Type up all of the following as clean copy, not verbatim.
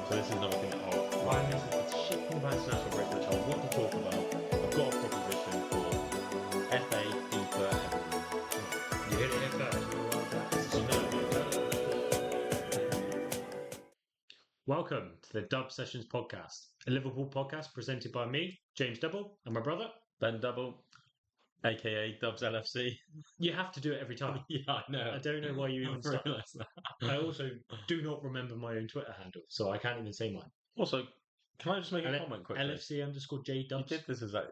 So this is another thing. Oh, Ryan, this is the shit thing about international break, which I want to talk about. I've got a proposition for FA, FIFA, everything. You heard it here first. So no, Welcome to the Dub Sessions podcast, a Liverpool podcast presented by me, James Double, and my brother. Ben Double, aka Dubs LFC. You have to do it every time. Yeah, I know. I don't know why you even I've started. realised that. I also do not remember my own Twitter handle, so I can't even say mine. Also, can I just make a comment quickly? LFC_J You Dubs. did this as like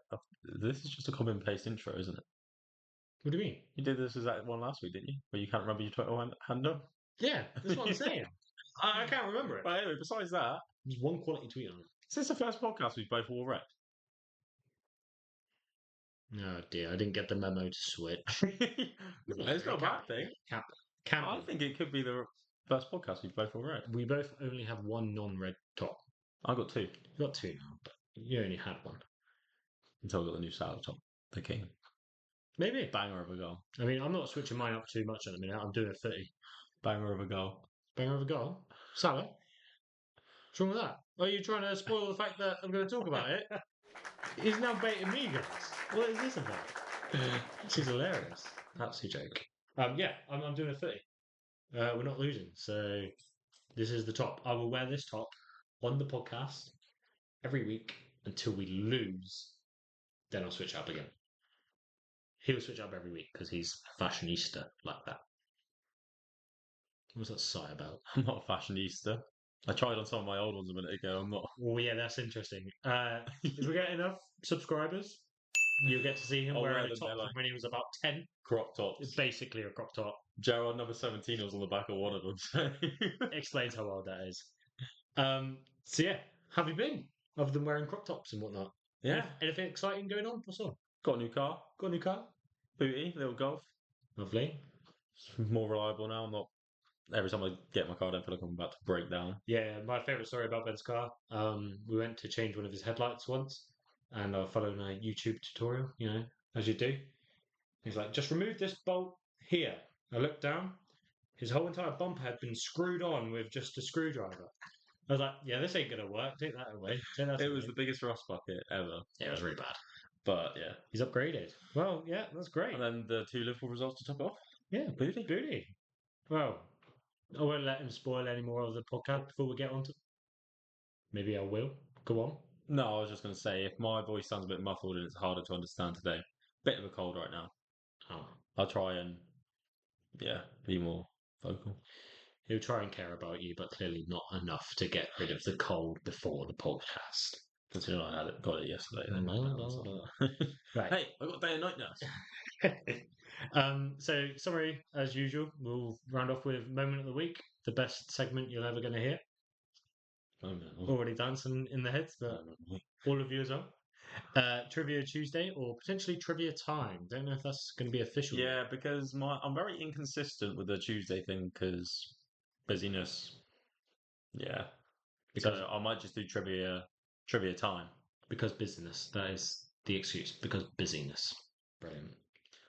this is just a copy and paste intro, isn't it? What do you mean? You did this as that one last week, didn't you? Where you can't remember your Twitter handle. Yeah, that's what I'm saying. I can't remember it. But anyway, besides that, There's one quality tweet on it. is this the first podcast we've both all read? Oh dear, I didn't get the memo to switch. It's not a bad thing. Can't I be. think it could be the first podcast we've both all read. We both only have one non-red top. I got two You've got two now, but you only had one. until I got the new salad top, the king. Maybe. Banger of a goal. I mean, I'm not switching mine up too much at the minute. I'm doing a 30. Banger of a goal. Banger of a goal. Salah? What's wrong with that? Are you trying to spoil the fact that I'm going to talk about it? He's now baiting me, guys. What is this about? This is hilarious. That's a joke. Yeah, I'm doing a 30. We're not losing, so this is the top. I will wear this top on the podcast every week until we lose. Then I'll switch up again. He'll switch up every week because he's a fashionista like that. What's that sigh about? I'm not a fashionista. I tried on some of my old ones a minute ago. I'm not. Oh yeah, that's interesting. If we get enough subscribers, you'll get to see him I'll wear wearing a them, top they're from like- when he was about 10. Crop tops. It's basically a crop top. Gerard number 17 was on the back of one of them. So. Explains how old that is. So yeah, how have you been? Other than wearing crop tops and whatnot. Yeah. Anything exciting going on? What's on? Got a new car. Got a new car? Booty, little Golf. Lovely. It's more reliable now. I'm not. Every time I get my car, I don't feel like I'm about to break down. Yeah, my favourite story about Ben's car. We went to change one of his headlights once, and I followed a YouTube tutorial, as you do. He's like, just remove this bolt here. I looked down. His whole entire bumper had been screwed on with just a screwdriver. I was like, yeah, this ain't going to work. Take that away. It was the biggest rust bucket ever. Yeah, it was really bad. But yeah. He's upgraded. Well, yeah, that's great. And then the 2 Liverpool results to top it off. Yeah, booty. Well, I won't let him spoil any more of the podcast before we get on to. Maybe I will. Go on. No, I was just going to say, if my voice sounds a bit muffled and it's harder to understand today, bit of a cold right now. Oh. I'll try and, be more vocal. He'll try and care about you, but clearly not enough to get rid of the cold before the podcast. Considering I got it yesterday. Then Right. Hey, I got day and night nurse. So summary as usual. We'll round off with moment of the week, the best segment you're ever going to hear. Already dancing in the heads, but all of you as well. Trivia Tuesday or potentially Trivia Time. Don't know if that's going to be official. Yeah, because I'm very inconsistent with the Tuesday thing because busyness. Yeah. Because So I might just do trivia time. Because business. That is the excuse. Because busyness. Brilliant.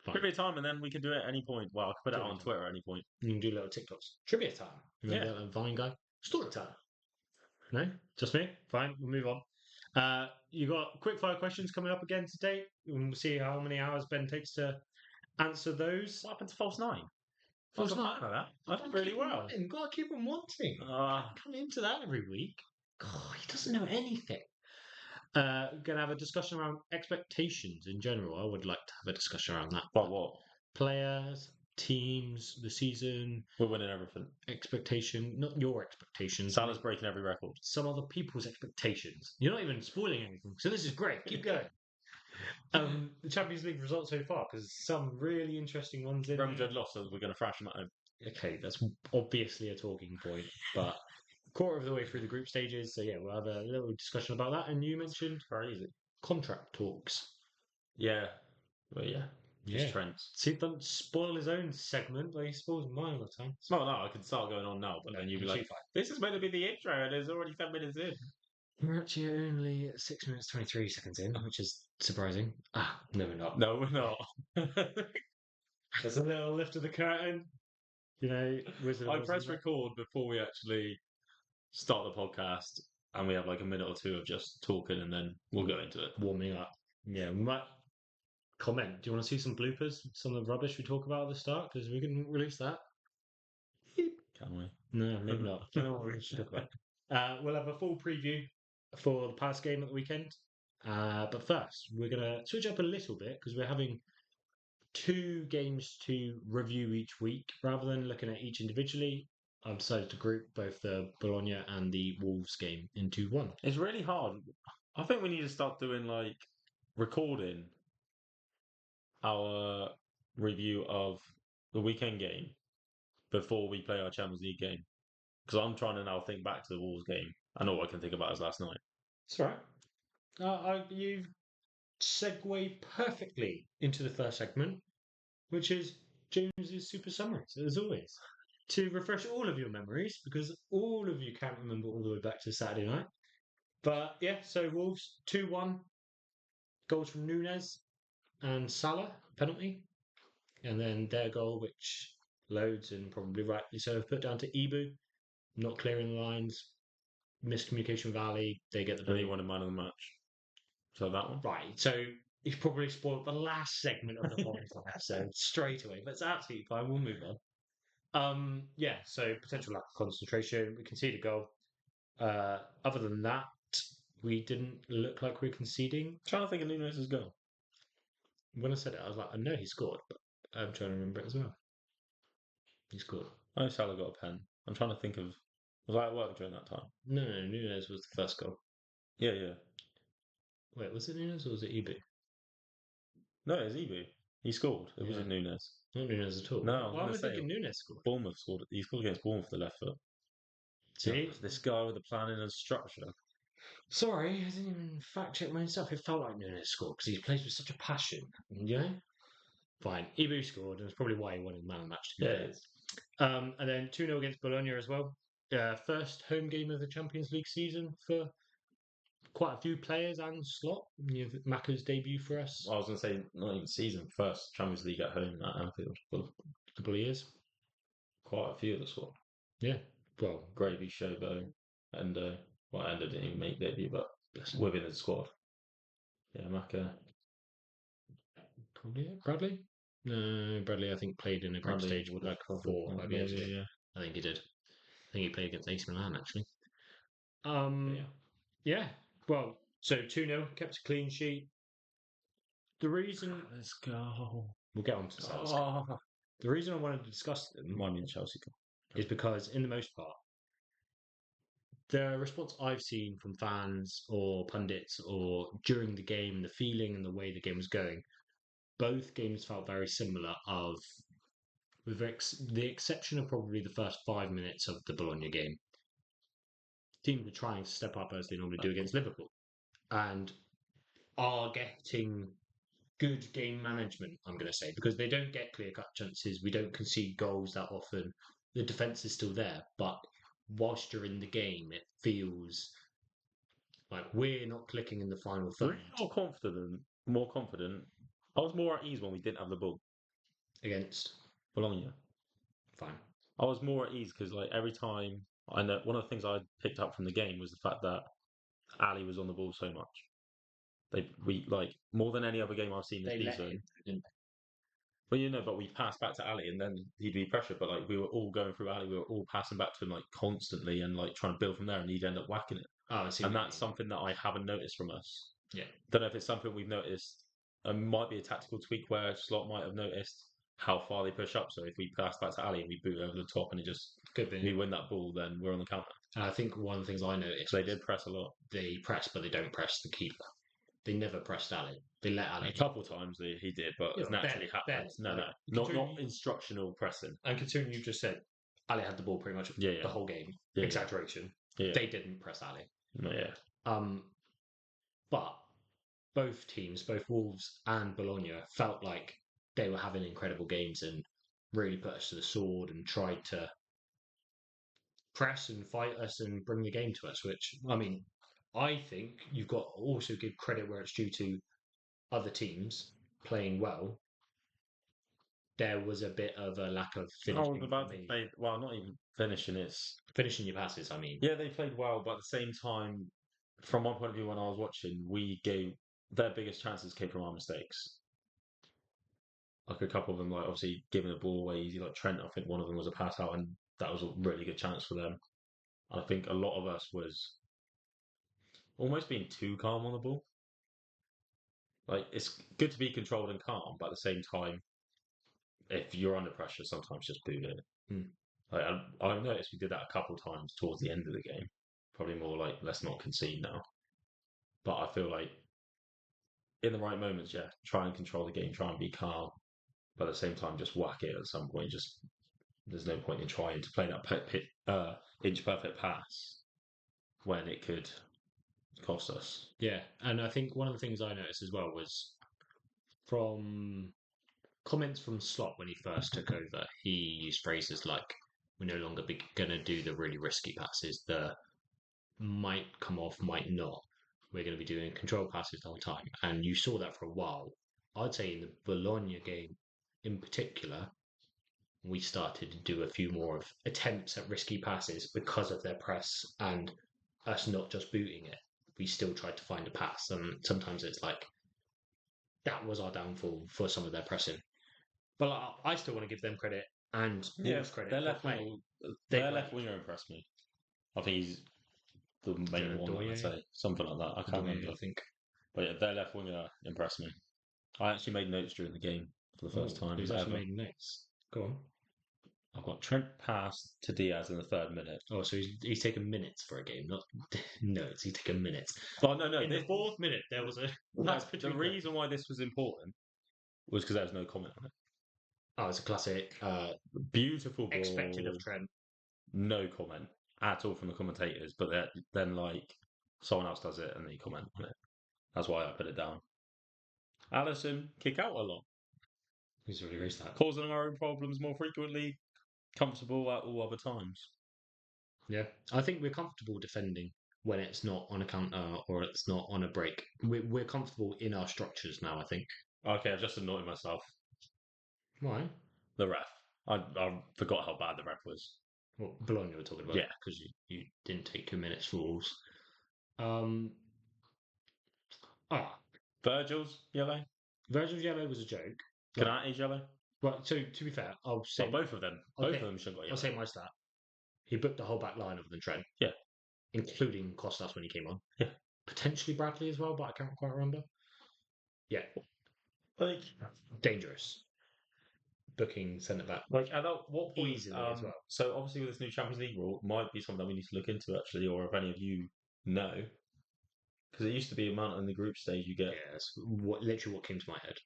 Fine. Trivia time, and then we can do it at any point. Well, I can put it Trivia on time. Twitter at any point. You can do little TikToks. Trivia time. Remember that Vine guy? Story time. No? Just me? Fine, we'll move on. You got quick fire questions coming up again today. We'll see how many hours Ben takes to answer those. What happened to False 9? False I was a 9? fan of that. I did really well. You've got to keep him wanting. Come into that every week. God, he doesn't know anything. Going to have a discussion around expectations in general. I would like to have a discussion around that. But what? Players, teams, the season, We're winning everything. expectation, not your expectations. Salah's breaking every record. Some other people's expectations. You're not even spoiling anything, so this is great. Keep going. The Champions League results so far, because some really interesting ones in Real there. Madrid lost, so we're going to thrash them at home. Okay, that's obviously a talking point, but quarter of the way through the group stages, so yeah, we'll have a little discussion about that. And you mentioned Very easy. contract talks. Yeah. Well, yeah. Just Yeah. Trent's. See, don't spoil his own segment, but he spoils mine all the time. No, I can start going on now, but then you'd be like, this is meant to be the intro, and it's already 10 minutes in. We're actually only 6 minutes 23 seconds in, which is surprising. No, we're not. No, we're not. There's a little lift of the curtain. Wizard of I Oz pressed and that. record before we actually start the podcast and we have like a minute or two of just talking, and then we'll go into it. Warming up. Yeah, we might comment. Do you want to see some bloopers? Some of the rubbish we talk about at the start? Because we can release that. Can we? No, maybe not. I don't know what we should talk about. We'll have a full preview for the past game at the weekend. But first, we're going to switch up a little bit because we're having 2 games to review each week rather than looking at each individually. I've decided to group both the Bologna and the Wolves game into one. It's really hard. I think we need to start doing like recording our review of the weekend game before we play our Champions League game. Because I'm trying to now think back to the Wolves game. I know what I can think about is last night. It's all right. You've segued perfectly into the first segment, which is James's super summaries, as always. To refresh all of your memories, because all of you can't remember all the way back to Saturday night. But yeah, so Wolves 2-1, goals from Nunes and Salah, penalty. And then their goal, which loads and probably rightly so, put down to Ibu, not clearing the lines, miscommunication with Ali. They get the And ball. he won a man of the match. So that one. Right, so he's probably spoiled the last segment of the podcast episode straight away, but it's absolutely fine. We'll move on. Yeah, so potential lack of concentration. We conceded a goal. Other than that, we didn't look like we were conceding. I'm trying to think of Nunes' goal. When I said it, I was like, I know he scored, but I'm trying to remember it as well. He scored. I know Salah got a pen. I'm trying to think of. Was I at work during that time? No, Nunes was the first goal. Yeah, yeah. Wait, was it Nunes or was it Ibu? No, it was Ibu. He scored. It wasn't Nunes. Not Nunes at all. No, I was Why am I gonna say- thinking Nunes scored? Bournemouth scored. He scored against Bournemouth with the left foot. See? This guy with the planning and structure. Sorry, I didn't even fact check myself. It felt like Nunes scored because he plays with such a passion. You know? Fine. Ibu scored, and that's probably why he won the man of the match. Yeah, it is. And then 2-0 against Bologna as well. First home game of the Champions League season for quite a few players and slot. You have Maka's debut for us. I was going to say, not even season, first Champions League at home at Anfield. For a couple of years. Quite a few of the squad. Yeah. Well, Gravy, Shobo, and Endo didn't even make debut, but within the squad. Yeah, Maka. probably it. Bradley? No, Bradley, I think, played in a group stage would like have 4 or 5 years ago. yeah. I think he did. I think he played against AC Milan, actually. Yeah. Well, so 2-0, kept a clean sheet. The reason... Let's go. We'll get on to that. Oh. The reason I wanted to discuss them Might be the Chelsea goal. is because, in the most part, the response I've seen from fans or pundits or during the game, the feeling and the way the game was going, both games felt very similar with the exception of probably the first 5 minutes of the Bologna game. Teams were trying to step up as they normally do against Liverpool and are getting good game management, I'm going to say, because they don't get clear-cut chances. We don't concede goals that often. The defence is still there, but whilst you're in the game, it feels like we're not clicking in the final third. More confident. I was more at ease when we didn't have the ball. Against Bologna. Fine. I was more at ease because like every time I know one of the things I picked up from the game was the fact that Ali was on the ball so much. We like more than any other game I've seen this season. Well, but we passed back to Ali and then he'd be pressured. But like we were all going through Ali, we were all passing back to him like constantly and like trying to build from there, and he'd end up whacking it. Oh, I see. And that's something that I haven't noticed from us. Yeah. Don't know if it's something we've noticed. Might be a tactical tweak where Slot might have noticed how far they push up. So if we pass back to Ali and we boot over the top and it just we win that ball, then we're on the counter. And I think one of the things I noticed, they did press a lot. They press, but they don't press the keeper. They never pressed Ali. They let Ali. A couple of times he did, but it naturally happens. No, not instructional pressing. And considering you just said Ali had the ball pretty much the whole game, exaggeration. Yeah. They didn't press Ali. No, yeah. But both teams, both Wolves and Bologna, felt like they were having incredible games and really put us to the sword and tried to press and fight us and bring the game to us, which, I mean, I think you've got to also give credit where it's due to other teams playing well. there was a bit of a lack of I finishing. was for about to me. say, well, not even finishing. It's Finishing your passes, I mean. yeah, they played well, but at the same time, from my point of view, when I was watching, we gave their biggest chances came from our mistakes. Like a couple of them, like obviously giving the ball away easy. Like Trent, I think one of them was a pass out, and that was a really good chance for them. And I think a lot of us was almost being too calm on the ball. Like it's good to be controlled and calm, but at the same time, if you're under pressure, sometimes just boot it. Hmm. Like I noticed we did that a couple of times towards the end of the game. Probably more like let's not concede now. But I feel like in the right moments, yeah, try and control the game, try and be calm, but at the same time, just whack it at some point. Just there's no point in trying to play that inch perfect pass when it could cost us. Yeah, and I think one of the things I noticed as well was from comments from Slot when he first took over. He used phrases like, "We're no longer going to do the really risky passes. The might come off, might not. We're going to be doing control passes the whole time." And you saw that for a while. I'd say in the Bologna game in particular, we started to do a few more of attempts at risky passes because of their press and us not just booting it. We still tried to find a pass, and sometimes it's like that was our downfall for some of their pressing. But I still want to give them credit and Wolves credit their for left playing. winger, They their played. left winger impressed me. I think he's the main Yeah, one. Doye? I'd say something like that. I can't remember. I think. But yeah, their left winger impressed me. I actually made notes during the game for the first time Who's ever. actually made notes? Go on. I've got Trent pass to Diaz in the 3rd minute. Oh, so he's taken minutes for a game, not notes. He's taken minutes. Oh no, In the 4th minute, there was a. That's between the them. reason why this was important was because there was no comment on it. Oh, it's a classic. Beautiful ball. Expected of Trent. No comment at all from the commentators, but then like someone else does it and they comment on it. That's why I put it down. Allison kick out a lot, He's already raised that. causing our own problems more frequently. Comfortable at all other times. Yeah, I think we're comfortable defending when it's not on a counter or it's not on a break. We're comfortable in our structures now. I think. Okay, I've just annoyed myself. Why? The ref. I forgot how bad the ref was. Well, Bologna we're talking about. Yeah. because you didn't take 2 minutes for Wolves. Um. Ah, Virgil's yellow. Virgil's yellow was a joke. Canate's yellow. Well, so to be fair, I'll say Well, both of them. Both of them should have got I'll yellow. say my stat. He booked the whole back line other than Trent. Yeah. Including Costas when he came on. Yeah. Potentially Bradley as well, but I can't quite remember. Yeah. Like Dangerous. Booking centre back. Like at what point? Easily as well. So obviously with this new Champions League rule, might be something that we need to look into actually, or if any of you know, because it used to be amount in the group stage you get. Yeah, that's literally what came to my head.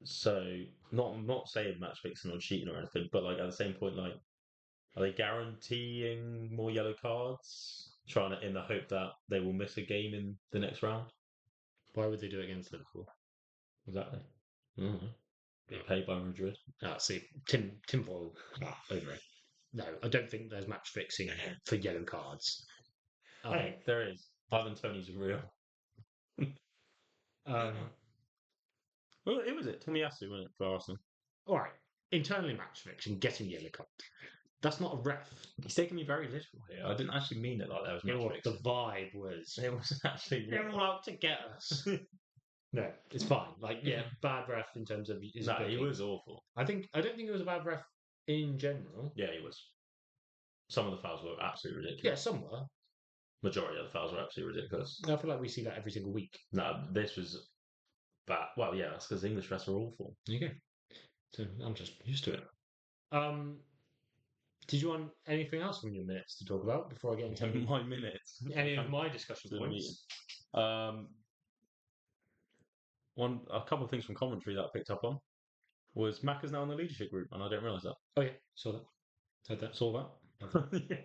So not saying match fixing or cheating or anything, but like at the same point, like are they guaranteeing more yellow cards, trying to in the hope that they will miss a game in the next round? Why would they do it against Liverpool? Exactly. Mm-hmm. Get paid by Madrid. See, tinfoil over it. No, I don't think there's match fixing for yellow cards. Hey, there is. Ivan Tony's real. Well, it was it. Tomiyasu, wasn't it, for Arsenal? All right, internally match fixing, getting yellow card. That's not a ref. He's taking me very literal here. I didn't actually mean it like that was match fixing. The vibe was. It wasn't actually. They're all out to get us. No, it's fine. Like, yeah, bad ref in terms of. No, he was awful. I don't think it was a bad ref in general. Yeah, he was. Some of the fouls were absolutely ridiculous. Yeah, some were. Majority of the fouls were absolutely ridiculous. I feel like we see that every single week. No, this was bad. Well, yeah, that's because English refs are awful. There you go. So I'm just used to it. Did you want anything else from your minutes to talk about before I get into my minutes? any of my discussion points? A couple of things from commentary that I picked up on was Mac is now in the leadership group, and I didn't realise that. Oh yeah, saw that. Heard that. Saw that. Yeah.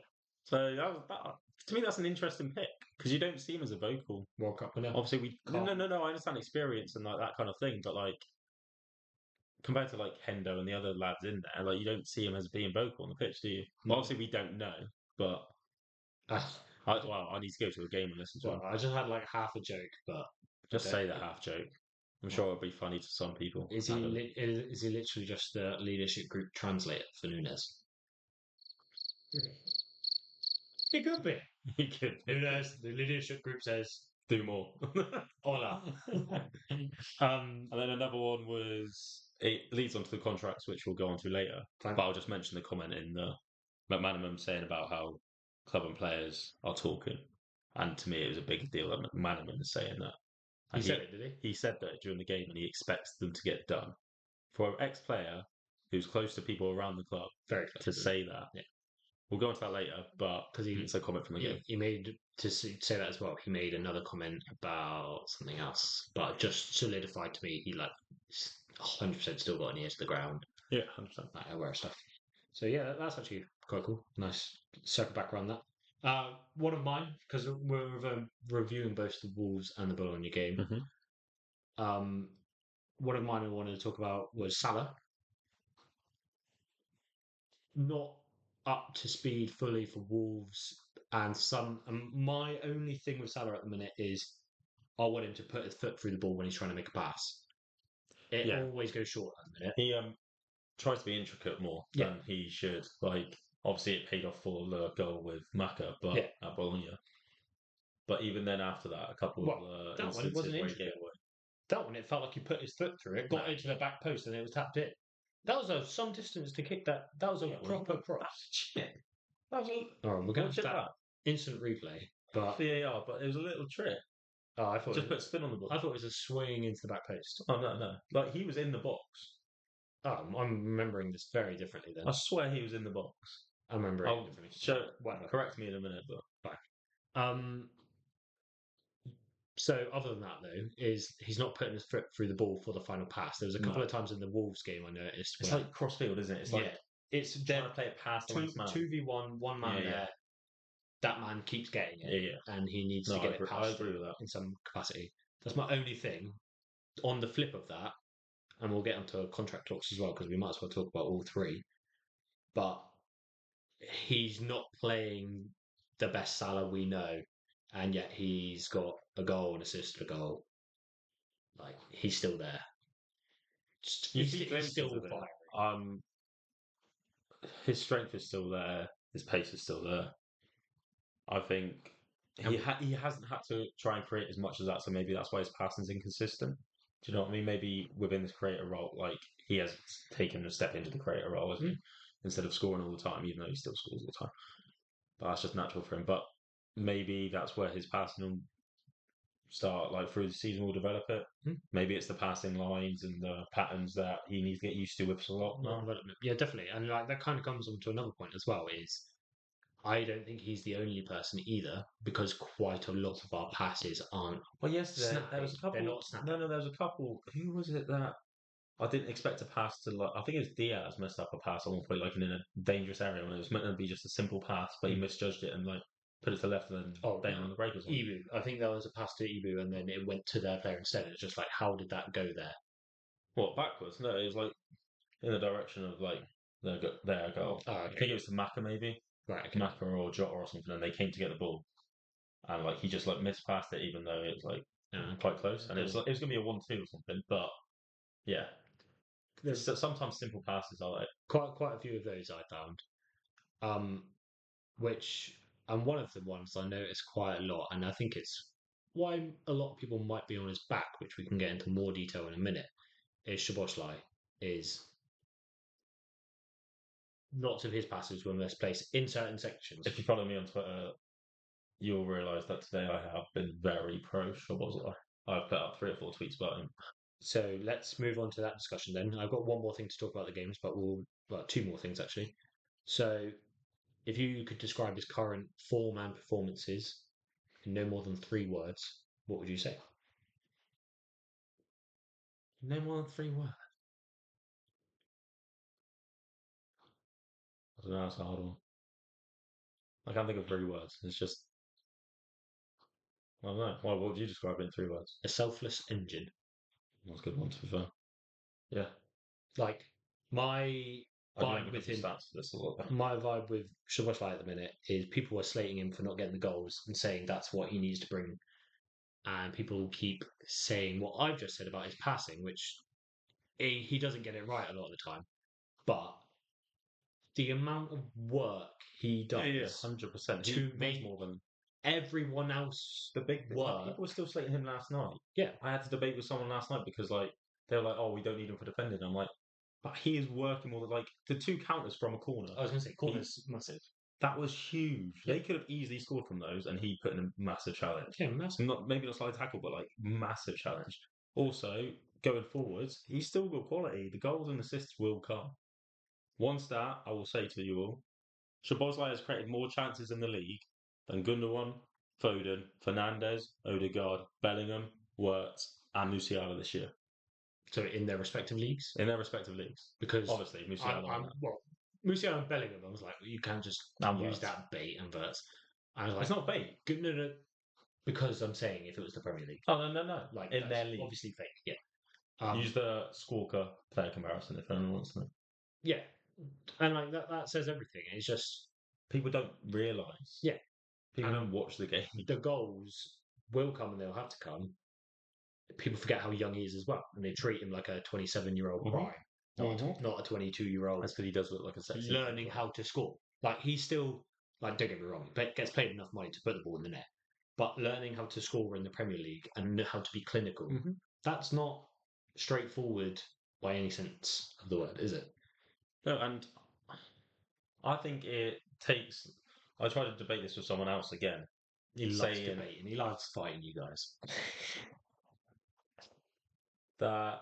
So that to me that's an interesting pick because you don't see him as a vocal World Cup winner. Obviously, we no. I understand experience and like that kind of thing, but like compared to like Hendo and the other lads in there, like you don't see him as being vocal on the pitch, do you? Well, obviously, we don't know, but I need to go to a game and listen to him. I just had like half a joke, but just say the half joke. I'm sure it'll be funny to some people. Is he literally just the leadership group translator for Nunes? It could be. He could be. Nunes, the leadership group says, Do more. "Hola." And then another one was it leads on to the contracts, which we'll go on to later. Fine. But I'll just mention the comment in the McManaman saying about how club and players are talking, and to me it was a big deal that McManaman is saying that. He And said it, did he? He said that during the game, and he expects them to get done. For an ex-player who's close to people around the club Very close to say that, yeah. We'll go into that later, but 'Cause it's a comment from the game. He made, to say that as well, he made another comment about something else, but just solidified to me he 100% still got an ear to the ground. Yeah, 100%. Like aware stuff. So yeah, that's actually quite cool. Nice circle back around that. One of mine, because we're reviewing both the Wolves and the Bologna game. Mhm. One of mine I wanted to talk about was Salah. Not up to speed fully for Wolves, and my only thing with Salah at the minute is I want him to put his foot through the ball when he's trying to make a pass. It always goes short at the minute. He tries to be intricate more than he should. Like, obviously, it paid off for the goal with Maka, but at Bologna. But even then, after that, a couple of that one wasn't intricate. That one, it felt like he put his foot through it, got into the back post, and it was tapped in. That was some distance to kick that. That was a proper cross. Shit. That was we're going to that instant replay. But VAR, but it was a little trick. Oh, I thought just put spin on the ball. I thought it was a swing into the back post. Oh no! Like he was in the box. Oh, I'm remembering this very differently then. I swear he was in the box. I remember it differently. Correct me in a minute, but fine. So other than that, though, is he's not putting his foot through the ball for the final pass. There was a couple of times in the Wolves game I noticed. It's like crossfield, isn't it? It's like it's trying to play it past the 2v1, one man there. That man keeps getting it, and he needs to get it past. I agree with that in some capacity. That's my only thing. On the flip of that, and we'll get onto contract talks as well because we might as well talk about all three. But he's not playing the best Salah we know, and yet he's got a goal, an assist, a goal. Like he's still there. He's still firing. His strength is still there. His pace is still there. I think he hasn't had to try and create as much as that, so maybe that's why his passing's inconsistent. Do you know what I mean? Maybe within this creator role, like he has taken a step into the creator role, hasn't he? Instead of scoring all the time, even though he still scores all the time. But that's just natural for him. But maybe that's where his passing will start, like through the season, will develop it. Maybe it's the passing lines and the patterns that he needs to get used to with a lot more development. Yeah, definitely. And like that kind of comes on to another point as well. Is I don't think he's the only person either, because quite a lot of our passes aren't. Well, yesterday there was a couple. They're not snapping. No, there was a couple. Who was it that I didn't expect to pass to? Like, I think it was Diaz messed up a pass at one point, like in a dangerous area when it was meant to be just a simple pass, but he misjudged it and like put it to the left and then bang on the break or something. Ibu, I think that was a pass to Ibu, and then it went to their player instead. It's just like, how did that go there? What, backwards? No, it was like in the direction of like their goal. Oh, okay. I think it was to Maka maybe. Right, okay. Maka or Jota or something, and they came to get the ball, and like he just like mispassed it, even though it was like quite close, and it was gonna be a 1-2 or something. But yeah, there's sometimes simple passes are like quite a few of those I found, which and one of the ones I noticed quite a lot, and I think it's why a lot of people might be on his back, which we can get into more detail in a minute. Is Szoboszlai is. Lots of his passes were misplaced in certain sections. If you follow me on Twitter, you'll realise that today I have been very pro Szoboszlai. I've put up 3 or 4 tweets about him. So let's move on to that discussion then. I've got one more thing to talk about the games, but 2 more things actually. So if you could describe his current form and performances in no more than 3 words, what would you say? No more than 3 words. I don't know, that's a hard one. I can't think of 3 words. It's just I don't know. What would you describe it in 3 words? A selfless engine. That's a good one, to be fair. Yeah. Like my vibe with him. My vibe with Szoboszlai at the minute is people are slating him for not getting the goals and saying that's what he needs to bring and people keep saying what I've just said about his passing, which he doesn't get it right a lot of the time. But the amount of work he does 100%. to He makes make more than everyone else the big work. people were still slating him last night. Yeah. I had to debate with someone last night because like they were like, "Oh, we don't need him for defending." I'm like, but he is working more than like the 2 counters from a corner. I was going to say, corner's massive. That was huge. Yeah. They could have easily scored from those, and he put in a massive challenge. Yeah, massive. Maybe not slide tackle, but like massive challenge. Also, going forwards, he's still got quality. The goals and assists will come. One stat I will say to you all: Szoboszlai has created more chances in the league than Gundogan, Foden, Fernandes, Odegaard, Bellingham, Wirtz, and Musiala this year So in their respective leagues, in their respective leagues. because Obviously, Musiala. Musiala and Bellingham, I was like, you can't just And use Wirtz. that bait and verts. I was like, It's not bait. no, because I'm saying if it was the Premier League, Oh no! like In their that's league, obviously fake. Yeah. use the Squawker player comparison if anyone wants to know. Yeah, and like that says everything. It's just People don't realise. Yeah. People And don't watch the game. the goals will come and they'll have to come. People forget how young he is as well, and they treat him like a 27-year-old Mhm. prime, not a 22-year-old That's because he does look like a sexy. learning how to score. Like he's still like, don't get me wrong, but gets paid enough money to put the ball in the net, but learning how to score in the Premier League and how to be clinical, Mhm. that's not straightforward by any sense of the word, is it? No, and I think it takes. I tried to debate this with someone else again. He loves Saying- debating. He loves fighting you guys. That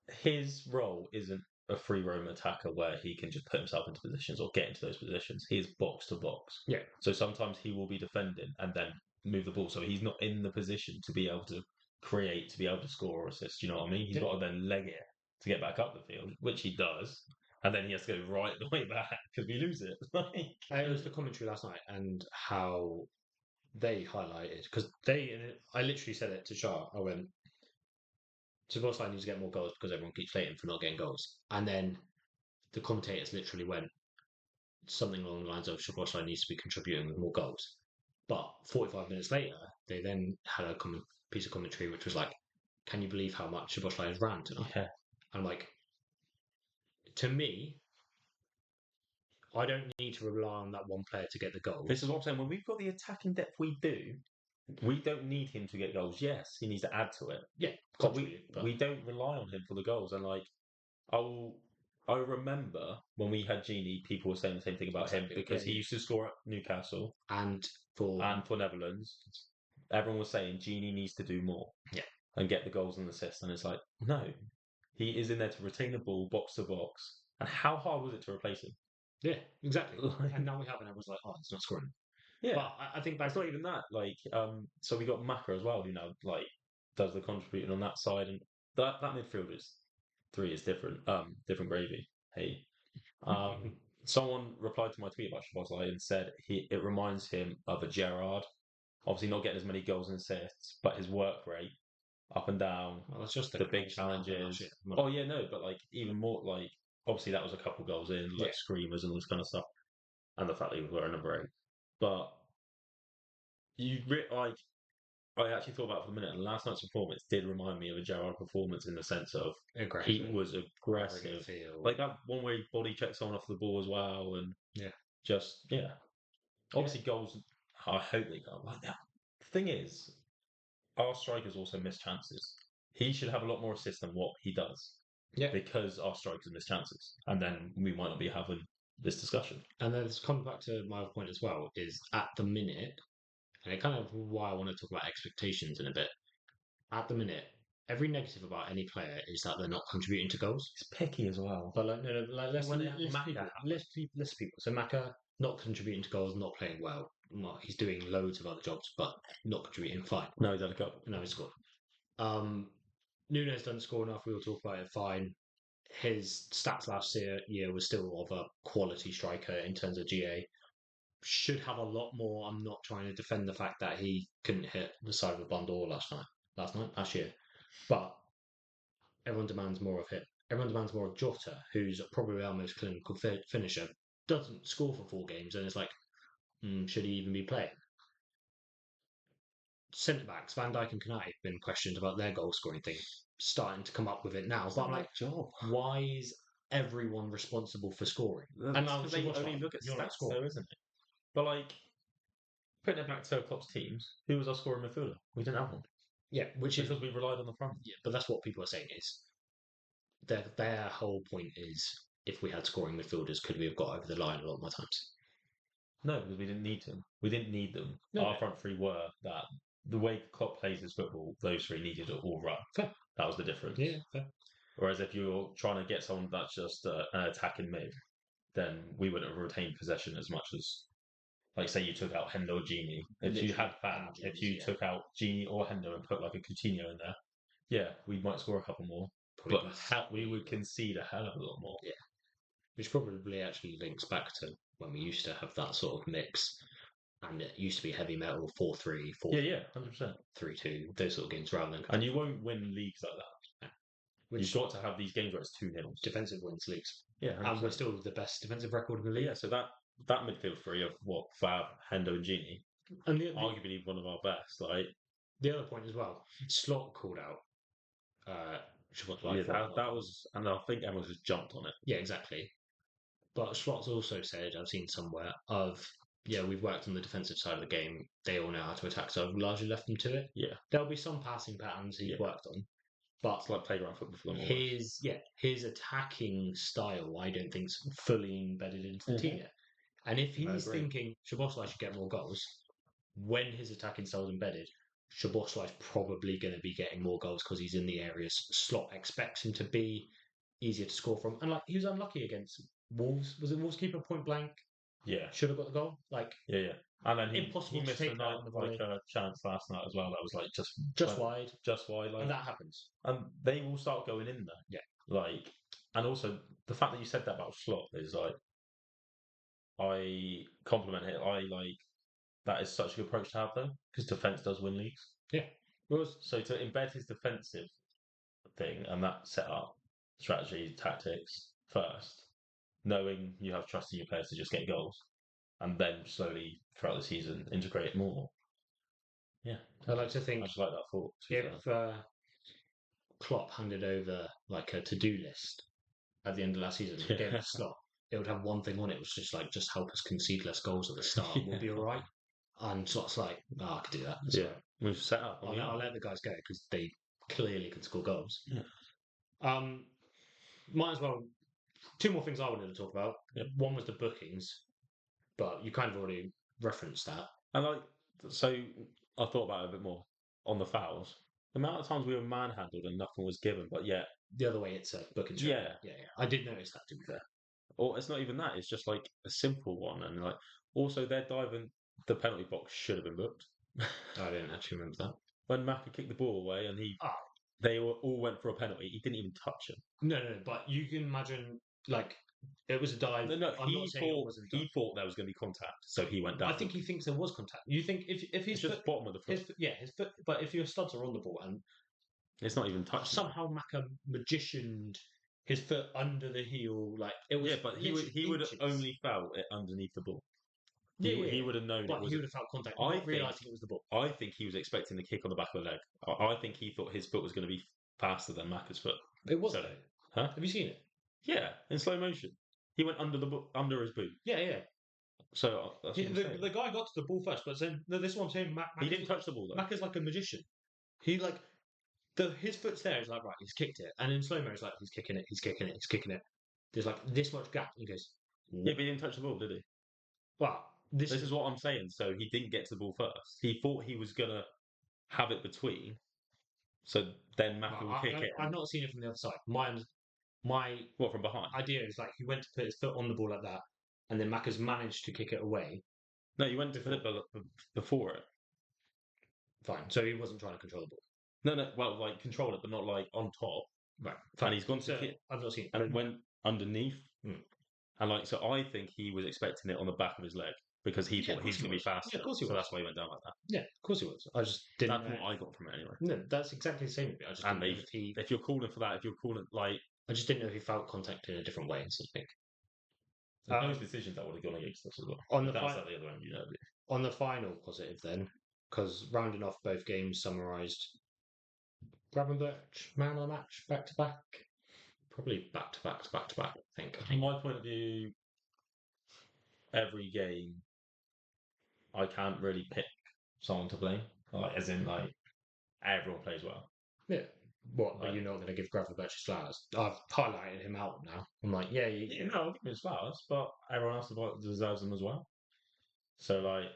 his role isn't a free roam attacker where he can just put himself into positions or get into those positions. He is box to box. Yeah. So sometimes he will be defending and then move the ball. So he's not in the position to be able to create, to be able to score or assist. You know what I mean? He's Yeah. got to then leg it to get back up the field, which he does. And then he has to go right the way back because we lose it. It was the commentary last night and how they highlighted, because I literally said it to Shah. I went, Szoboszlai needs to get more goals because everyone keeps slating for not getting goals. And then the commentators literally went something along the lines of Szoboszlai needs to be contributing with more goals. But 45 minutes later, they then had a piece of commentary which was like, can you believe how much Szoboszlai has ran tonight? Yeah. I'm like, to me, I don't need to rely on that one player to get the goals. This is what I'm saying. When we've got the attacking depth we do, we don't need him to get goals. Yes, he needs to add to it. Yeah, But we don't rely on him for the goals. And like, I remember when we had Genie, people were saying the same thing about him because he used to score at Newcastle and for Netherlands. Everyone was saying Genie needs to do more. Yeah. And get the goals and assists. And it's like, no, he is in there to retain the ball, box to box. And how hard was it to replace him? Yeah, exactly. And now we have, and everyone's like, oh, it's not scoring. Yeah. But I think It's not even that. Like, so we got Maka as well, who now like does the contributing on that side, and that midfield is 3 is different. Different gravy. Hey. Someone replied to my tweet about Szoboszlai and said it reminds him of a Gerrard. Obviously, not getting as many goals and assists, but his work rate up and down. Well, it's just the big challenges. Oh yeah, no, but like even more like obviously that was a couple goals in, like screamers and all this kind of stuff, and the fact that he was wearing number 8. But I actually thought about it for a minute, and last night's performance did remind me of a Gerrard performance in the sense of he was aggressive, like that one where he body checks someone off the ball as well, and obviously goals. I hope they go like that. The thing is, our strikers also miss chances. He should have a lot more assists than what he does. Yeah. Because our strikers miss chances. And then we might not be having this discussion. And then it's come back to my other point as well, is at the minute, and it kind of why I want to talk about expectations in a bit. At the minute, every negative about any player is that they're not contributing to goals. He's picky as well. But like, no, like less Maka people. So Maka not contributing to goals, not playing well. He's doing loads of other jobs, but not contributing. Fine. No, he's had a couple. No, he scored. Nunes doesn't score enough. We'll talk about it. Fine. His stats last year was still of a quality striker in terms of GA. Should have a lot more. I'm not trying to defend the fact that he couldn't hit the side of a bundle last year. But everyone demands more of him. Everyone demands more of Jota, who's probably our most clinical finisher. Doesn't score for 4 games, and it's like, should he even be playing? centre backs, Van Dijk and Konate, have been questioned about their goal scoring thing, starting to come up with it now. But I'm like, job. why is everyone responsible for scoring? And now because they Szoboszlai, only look at you're not stats, scoring. though, isn't it? But like putting it back to Klopp's teams, who was our scoring midfielder? We didn't have one Yeah, which is because we relied on the front. yeah, but that's what people are saying is their whole point is if we had scoring midfielders, could we have got over the line a lot more times? No, because we didn't need them. We didn't need them. No, Our no. front three were that. The way Klopp plays his football, those three needed to all run. Fair. That was the difference. Yeah, fair. Whereas if you're trying to get someone that's just an attacking mid, then we wouldn't have retained possession as much as, like, say you took out Hendo or Genie. If you Literally, had that, if you yeah. took out Genie or Hendo and put like a Coutinho in there, yeah, we might score a couple more. Probably But we would concede a hell of a lot more. Yeah. Which probably actually links back to when we used to have that sort of mix. And it used to be heavy metal 4-3, 4 Yeah, 100%. 3-2, those sort of games rather than. And you won't win leagues like that. Which You've got to have these games where it's 2-0. defensive wins leagues. Yeah, And we're 100%. still the best defensive record in the league. Yeah, so that midfield three of what Fab, Hendo, and Genie, And arguably one of our best. Like the other point as well, Slot called out. that was, and I think everyone just jumped on it. Yeah, exactly. But Slot's also said, I've seen somewhere, we've worked on the defensive side of the game. They all know how to attack, so I've largely left them to it. Yeah, There'll be some passing patterns he's worked on, but it's like playground football for them. his attacking style, I don't think is fully embedded into the team yet. And if he's thinking Szoboszlai should get more goals, when his attacking style is embedded, Szoboszlai's probably going to be getting more goals because he's in the areas Slot expects him to be, easier to score from. And like he was unlucky against Wolves. Was it Wolves keeper point blank? Yeah, Should have got the goal. Like yeah. And then impossible he to missed take a that on the volley. chance last night as well. That was like just wide, like, and that happens. And they will start going in there. Yeah, like, and also the fact that you said that about Slot is like, I compliment it. I like that is such a good approach to have though, because defense does win leagues. Yeah, so to embed his defensive thing and that setup, strategy, tactics first, knowing you have trust in your players to just get goals, and then slowly throughout the season integrate it more. Yeah, I like to think. I just like that thought. If Klopp handed over like a to-do list at the end of last season, gave it a Slot, it would have one thing on it, which was just help us concede less goals at the start. We'll be all right. And Slot's like, I could do that. That's right. We've set up. I'll let the guys go because they clearly can score goals. Yeah. Might as well. Two more things I wanted to talk about. Yep. One was the bookings, but you kind of already referenced that. And so I thought about it a bit more on the fouls. The amount of times we were manhandled and nothing was given, but yet the other way it's a booking. Yeah. I did notice that, to be fair. Or it's not even that. It's just like a simple one, and like also their diving. The penalty box should have been booked. I didn't actually remember that. When Maka kicked the ball away and they all went for a penalty, he didn't even touch him. No, but you can imagine, like, it was a dive. No, he thought there was going to be contact, so he went down. I think he thinks there was contact. You think if his just bottom of the foot. His foot, but if your studs are on the ball and it's not even touched. Somehow Maka magicianed his foot under the heel, like it was. Yeah, but he would have only felt it underneath the ball. He would have known but it was. He would have felt contact. Realizing it was the ball. I think he was expecting the kick on the back of the leg. I think he thought his foot was going to be faster than Maka's foot. It was. Huh? Have you seen it? Yeah, in slow motion. He went under his boot. Yeah. So the guy got to the ball first, but then this one saying he didn't touch the ball though. Maka's like a magician. He like his foot's there. He's like, right, he's kicked it, and in slow mo, he's like, he's kicking it. There's like this much gap. And he goes, yeah, but he didn't touch the ball, did he? Well, this is what I'm saying. So he didn't get to the ball first. He thought he was gonna have it between. So then Maka will kick it. I've not seen it from the other side. My what from behind? Idea is like he went to put his foot on the ball like that, and then Maka's managed to kick it away. No, you went to put it before it. Fine. So he wasn't trying to control the ball. No. Well, like control it, but not like on top. Right. Fine. And he's gone to kick. I've not seen it. And it went underneath. Mm. And like, so I think he was expecting it on the back of his leg because he thought he's going to be faster. Yeah, of course he was. So that's why he went down like that. Yeah, of course he was. I just didn't. That's what I got from it anyway. No, that's exactly the same with me. I just didn't know if you're calling for that, if you're calling like, I just didn't know if he felt contact in a different way or something. Those decisions that would have gone against us as well. On the that's at the other end, you know. On the final positive, then, because rounding off both games summarised Gravenberch man of the match back to back. Probably back to back to back to back, I think. From my point of view, every game, I can't really pick someone to blame. Like, as in, like, everyone plays well. Yeah. What, are Like- you not going to give Gravenberch his flowers? I've highlighted him out now. I'm like, yeah, No, I'll give him his flowers, but everyone else deserves them as well. So, like,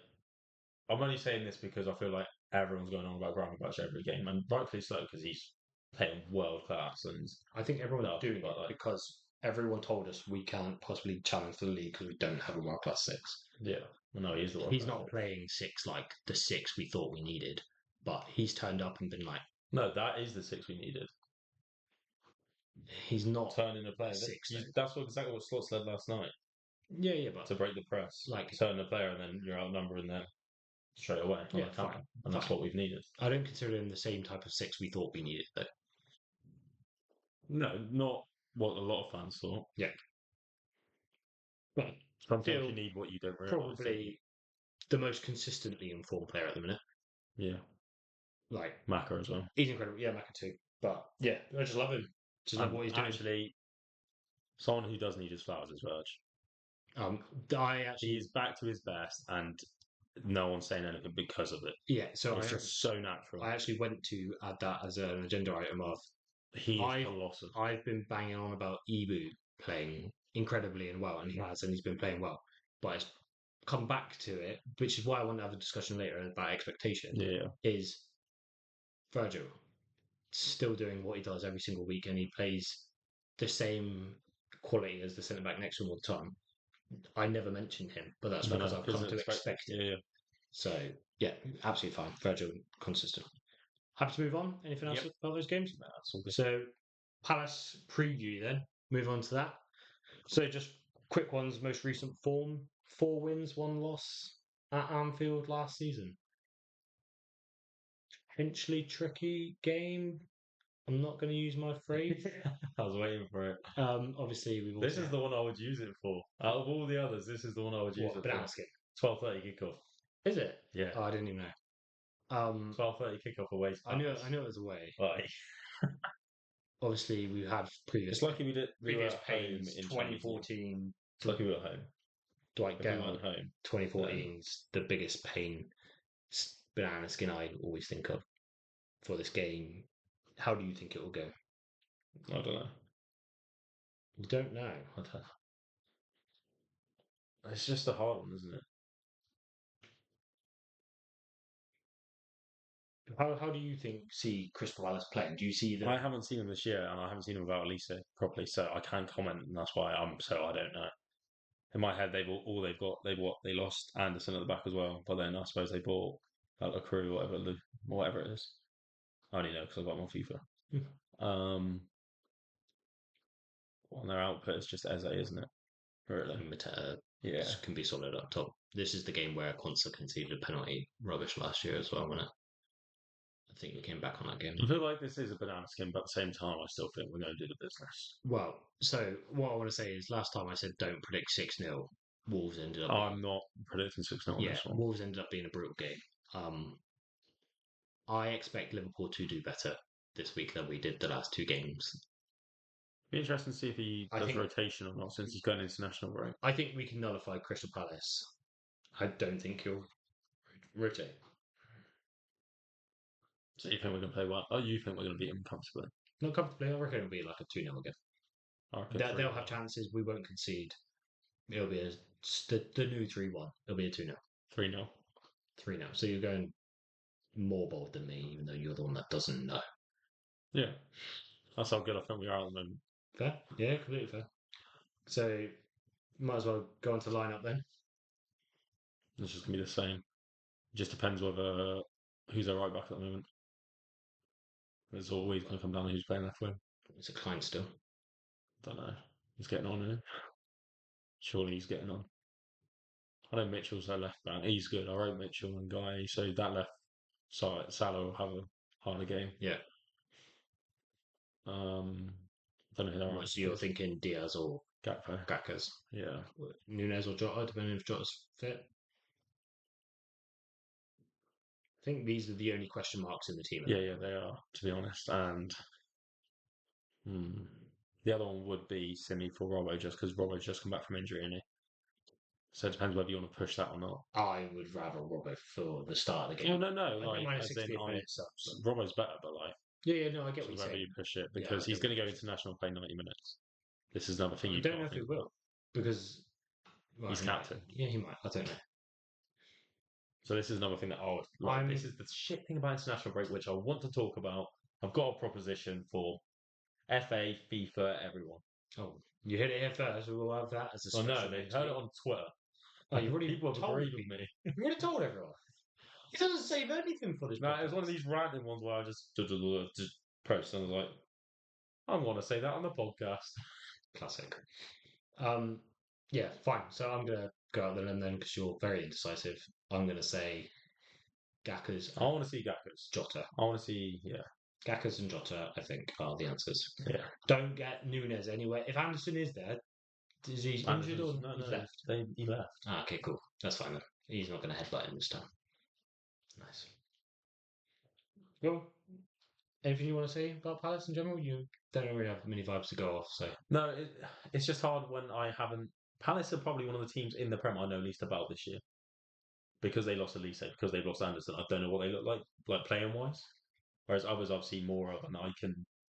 I'm only saying this because I feel like everyone's going on about Gravenberch every game, and rightfully so, because he's playing world class. And I think everyone's No, doing but, it like- because everyone told us we can't possibly challenge for the league because we don't have a world class six. yeah, well, no, he's the He's world not playing six like the six we thought we needed, but he's turned up and been like, No, that is the six we needed. he's not. Turning the player. Six, though. That's exactly what Slot said last night. Yeah, but To break the press, Like- turn the player, and then you're outnumbering them straight away. on Yeah, the counter. fine, And that's fine. what we've needed. I don't consider him the same type of six we thought we needed, though. No, not what a lot of fans thought. But Sometimes Feel you need what you don't realise. probably the most consistently informed player at the minute. Yeah, Like, Maka as well. he's incredible. Yeah, Maka too. But yeah, I just love him. Just love what he's doing. Actually, someone who does need his flowers is Verge. I actually, He's back to his best, and no one's saying anything because of it. yeah. So It's just so natural. I actually went to add that as an agenda item of He is I- colossal. I've been banging on about Ibu playing incredibly and well, and he has, and he's been playing well. But it's come back to it, which is why I want to have a discussion later about expectation. Yeah, Is Virgil still doing what he does every single week, and he plays the same quality as the centre back next to him all the time? I never mention him, but that's because I've come to expect it. Yeah. So yeah, absolutely fine. Virgil consistent. Happy to move on. Anything else Yep. about those games? That's all good. So Palace preview then. Move on to that. So just quick ones. Most recent form: 4 wins, 1 loss at Anfield last season. Potentially tricky game. I'm not going to use my phrase. I was waiting for it. Obviously, we've This is the one I would use it for. Out of all the others, this is the one I would use it banana for. skin. 12:30 kickoff. Is it? Yeah. Oh, I didn't even know. 12:30 kickoff away. To I knew Palace. it was away. Like, Obviously, we had previous it's lucky we did. We were previous at home pains. in 2014, It's lucky we were at home. Dwight If we Gale. weren't home, 2014's the biggest pain banana skin I always think of for this game. How do you think it will go? I don't know. You don't know. I don't know. It's just a hard one, isn't it? How do you see Crystal Palace playing? Do you see them? I haven't seen him this year, and I haven't seen him without Elise properly, so I can't comment, and that's why I don't know. In my head, they lost Anderson at the back as well, but then I suppose they bought a crew, whatever it is. I only know because I've got them on FIFA. Well, their output is just Eze, isn't it? Really? Mateta Yeah. can be solid up top. This is the game where Quansah conceded a penalty rubbish last year as well, wasn't it? I think we came back on that game. I feel like this is a banana skin, but at the same time, I still think we're going to do the business. Well, so what I want to say is last time I said don't predict 6-0. Wolves ended up. I'm not predicting 6-0 on this one. Wolves ended up being a brutal game. I expect Liverpool to do better this week than we did the last 2 games. Be interesting to see if he I does think- rotation or not, since he's going international break. I think we can nullify Crystal Palace. I don't think he'll rotate. So you think we're going to play well? Oh, you think we're going to beat him comfortably? Not comfortably. I reckon it'll be like a 2-0 again. I reckon They'll 3-0. have chances. We won't concede. It'll be the new 3-1. It'll be a 2-0. 3-0. 3-0. So you're going more bold than me, even though you're the one that doesn't know. Yeah. That's how good I think we are at the moment. Fair? Yeah, completely fair. So might as well go on to lineup then. It's just going to be the same. It just depends whether who's our right back at the moment. It's always going to come down to who's playing left wing. It's a Klein still. Don't know. He's getting on, isn't he? Surely he's getting on. I know Mitchell's their left back. He's good. I rate Mitchell and Guy. So that left side, Salah will have a harder game. Yeah. Don't know who they're So you're thinking Diaz or Gakpo. Gakas. Yeah. Nunes or Jota, depending if Jota's fit. think these are the only question marks in the team. Yeah, they are, to be honest. And the other one would be Simi for Robbo, just because Robbo's just come back from injury, isn't he? So it depends whether you want to push that or not. I would rather Robbo for the start of the No, game. no, I like don't mind a as in 60th minute subs. Robbo's better, but like Yeah, no, I get so what you're whether saying. you push it Yeah, because I he's get going to what go you're international, play 90 minutes. This is another thing I you don't can't know if he think will about. because He's he might. captain. Yeah, he might. I don't know. So this is another thing that this is the shit thing about international break, which I want to talk about. I've got a proposition for FA, FIFA, everyone. Oh, you hit it here first. We'll have that as a Oh special. no, they've heard it on Twitter. Oh, you've already People have told agreed people. with me. You've already told everyone. He doesn't save anything for this. No, it was one of these random ones where I just post and I was like, I want to say that on the podcast. Classic. Yeah, fine. So I'm gonna go out there and then because you're very indecisive, I'm gonna say Gackers. I want to see Gackers. Jota. I want to see, Gackers and Jota, I think, are the answers. Yeah. Don't get Nunes anywhere. If Anderson is there, is he injured or No, he's left? he left. Ah, okay, cool. That's fine then. He's not going to headbutt him this time. Nice. Well, anything you want to say about Palace in general? You don't really have many vibes to go off, so. No, it's just hard when I haven't. Palace are probably one of the teams in the Prem I know least about this year. Because they lost Elise, because they've lost Anderson. I don't know what they look like playing wise. Whereas others I've seen more of, and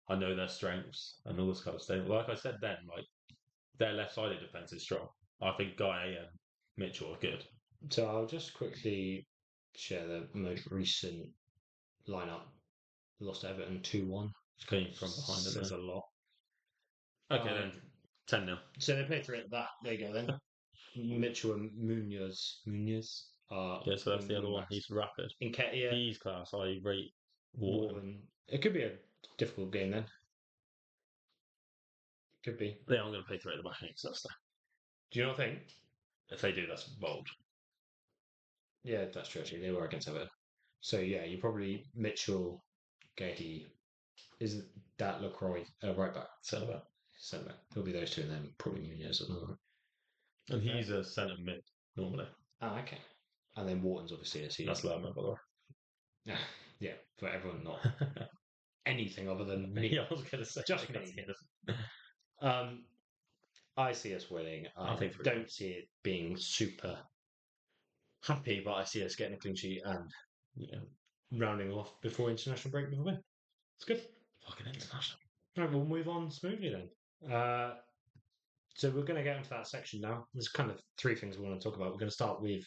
I know their strengths and all this kind of stuff. Like I said then, like their left-sided defense is strong. I think Guy and Mitchell are good. So I'll just quickly share the most recent lineup. Lost Everton 2-1. Came from behind. Says a lot. Okay, then 10-0. So they play through it. There you go then. Mitchell and Munoz are. Yeah, so that's the other one. backs. He's rapid. Nketiah, He's class. I rate Wharton. It could be a difficult game then. Could be. Yeah, I'm going to play 3 at the back against Leicester. Do you not think? If they do, that's bold. Yeah, that's true. Actually, they were against Everton. So yeah, you probably Mitchell, Gahey. Is that Lacroix right back? Centre back. Centre back. It'll be those two, and then probably Munoz at the moment. And he's a centre mid normally. Ah, okay. And then Wharton's obviously a CDM. That's Lerma, by the way. Yeah, for everyone not anything other than me. Yeah, I was going to say Just that's me. I see us winning. I think don't see it being super happy, but I see us getting a clean sheet and rounding off before international break with a win. It's good. Fucking international. Right, we'll move on smoothly then. So we're going to get into that section now. There's kind of 3 things we want to talk about. We're going to start with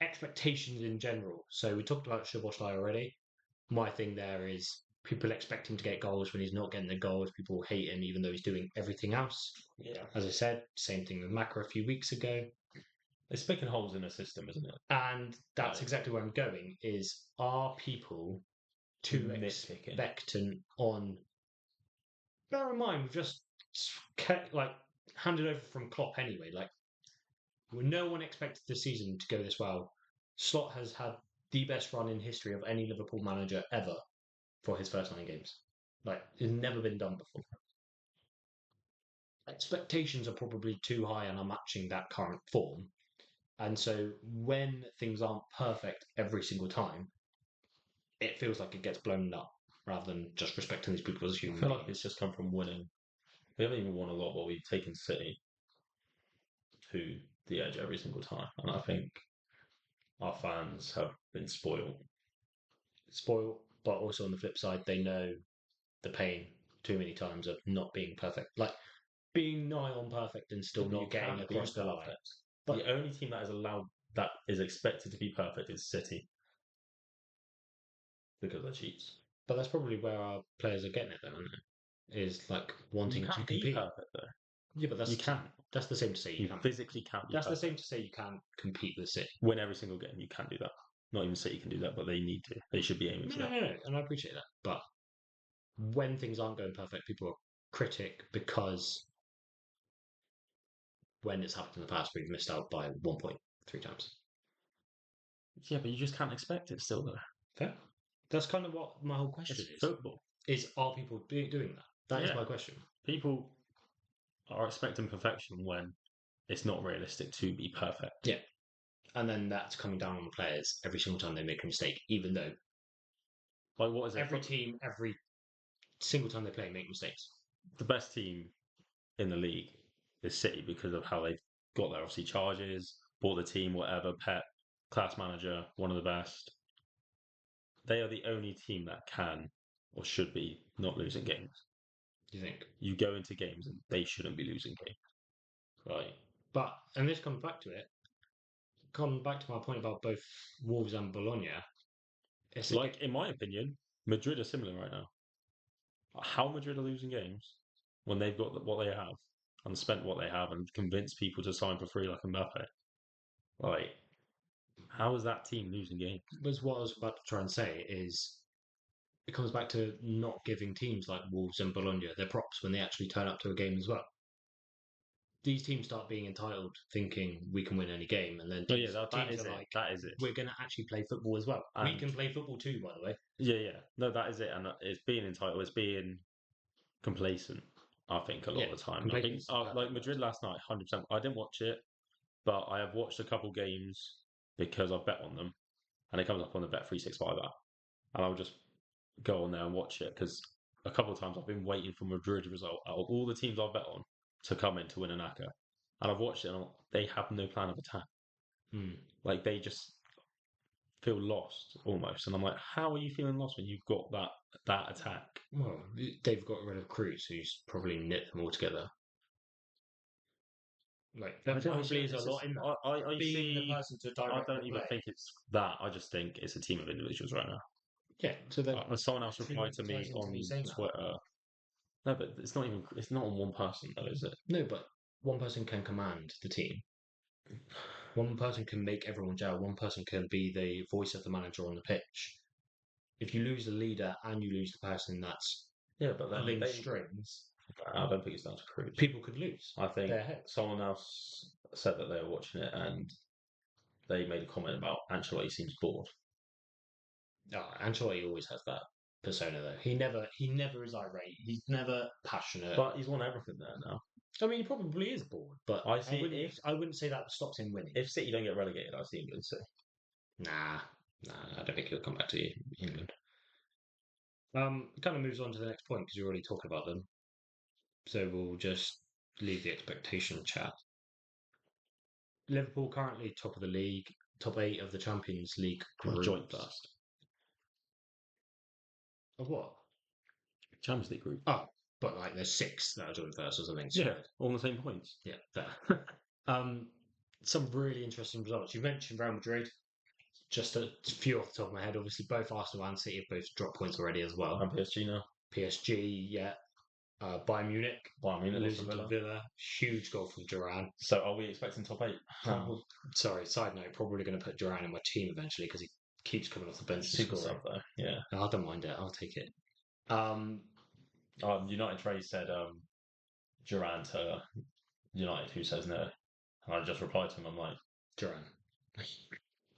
expectations in general. So we talked about Szoboszlai already. My thing there is people expect him to get goals when he's not getting the goals. People hate him even though he's doing everything else. Yeah. As I said, same thing with Maka a few weeks ago. It's picking holes in the system, isn't it? And that's exactly where I'm going, is are people too expectant on... Bear in mind, we've just handed over from Klopp anyway. No one expected the season to go this well. Slot has had the best run in history of any Liverpool manager ever for his first 9 games. It's never been done before. Expectations are probably too high and are matching that current form. And so when things aren't perfect every single time, it feels like it gets blown up rather than just respecting these people as human I feel beings. like it's just come from winning. We haven't even won a lot, but we've taken City to the edge every single time. And I think our fans have been spoiled. Spoiled, but also on the flip side, they know the pain too many times of not being perfect. Being nigh on perfect and still not getting across the line. But the only team that is expected to be perfect is City. Because they're cheats. But that's probably where our players are getting it, though, isn't it? Is wanting to compete. Be perfect, though. Yeah, but you can't. That's the same to say you can't. Physically can't. That's the same to say you can't compete with City. Win every single game. You can't do that. Not even City can do that, but they need to. They should be aiming for that. No, and I appreciate that. But when things aren't going perfect, people are critic because when it's happened in the past, we've missed out by 1 point 3 times. Yeah, but you just can't expect it still, though. Fair. That's kind of what my whole question is. Football. Are people doing that? That is my question. People are expecting perfection when it's not realistic to be perfect. Yeah. and then that's coming down on the players every single time they make a mistake, even though Like, what is it? every team, every single time they play, make mistakes. The best team in the league is City because of how they've got their obviously charges, bought the team, whatever, Pep, class manager, one of the best. They are the only team that can or should be not losing games. Do you think? You go into games and they shouldn't be losing games. Right. But, and this comes back to it, come back to my point about both Wolves and Bologna. It's Like, in my opinion, Madrid are similar right now. How Madrid are losing games when they've got what they have and spent what they have and convinced people to sign for free like Mbappe. Like, how is that team losing games? was what I was about to try and say is it comes back to not giving teams like Wolves and Bologna their props when they actually turn up to a game as well. These teams start being entitled, thinking we can win any game, and then No, teams, yeah, that teams is are it. like, That is it. we're going to actually play football as well. We And- can play football too, by the way. Yeah. No, that is it. And it's being entitled, it's being complacent, I think, a lot of the time. I think, complacency is the like perfect Madrid word. last night, 100%. I didn't watch it, but I have watched a couple games because I've bet on them. And it comes up on the Bet365 app. And I'll just go on there and watch it because a couple of times I've been waiting for Madrid result out of all the teams I've bet on to come in to win an ACCA. And I've watched it and they have no plan of attack. Like they just feel lost almost. And I'm like, how are you feeling lost when you've got that attack? Well, they've got rid of Cruz, who's probably knit them all together. Like there probably is a lot in that. I Being see. the person to I direct don't the even play. think it's that. I just think it's a team of individuals right now. Yeah, so then Someone else replied to me ties into on me saying that. Twitter. No, but it's not even. It's not on one person though, is it? No, but one person can command the team. One person can make everyone gel. One person can be the voice of the manager on the pitch. If you lose the leader and you lose the person that's Yeah, but then pulling strings, I don't think it's down to Cruz. people could lose. I think their heads. someone else said that they were watching it and they made a comment about Ancelotti seems bored. Oh, Ancelotti always has that persona though. He never is irate. He's never passionate. But he's won everything there now. I mean, he probably is bored. But I see I wouldn't say that stops him winning. If City don't get relegated, I see him going City. Nah, I don't think he'll come back to England. It kind of moves on to the next point because you're already talking about them. So we'll just leave the expectation chat. Liverpool currently top of the league, top 8 of the Champions League group. Joint first. Of what? Champions League group. Oh, but like there's 6 that are joint first or something. Yeah, all on the same points. Yeah, fair. Some really interesting results. You mentioned Real Madrid. Just a few off the top of my head. Obviously, both Arsenal and City have both dropped points already as well. And PSG now. PSG, yeah. Bayern Munich. Bayern Munich Losing lost to to Villa. Huge goal from Duran. So are we expecting top 8? Sorry, side note, probably going to put Duran in my team eventually because he keeps coming off the bench. Super sub though. Yeah. I don't mind it. I'll take it. United Trade said Duran to United, who says no. And I just replied to him, I'm like, Duran.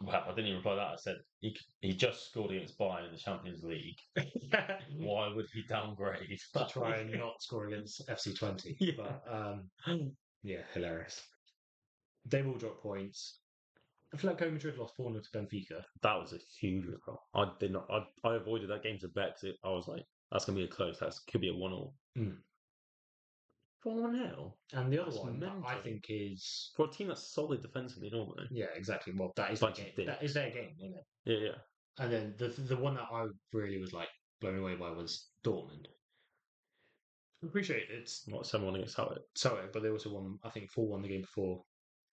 Well, I didn't even reply that. I said he just scored against Bayern in the Champions League. Why would he downgrade? To try and not score against FC20. Yeah. But yeah, hilarious. They will drop points. Atletico Madrid lost 4-0 to Benfica. That was a huge result. I did not. I avoided that game to bet because I was like, that's gonna be a close. That could be a 1-1. 4-0. And the other That's one mental. I think is For a team that's solid defensively normally. yeah, exactly. Well, that is Bunch their of game. dicks. That is their game, isn't it? Yeah. And then the one that I really was like blown away by was Dortmund. I appreciate it's What 7-1 against Celtic? sorry, but they also won I think 4-1 the game before.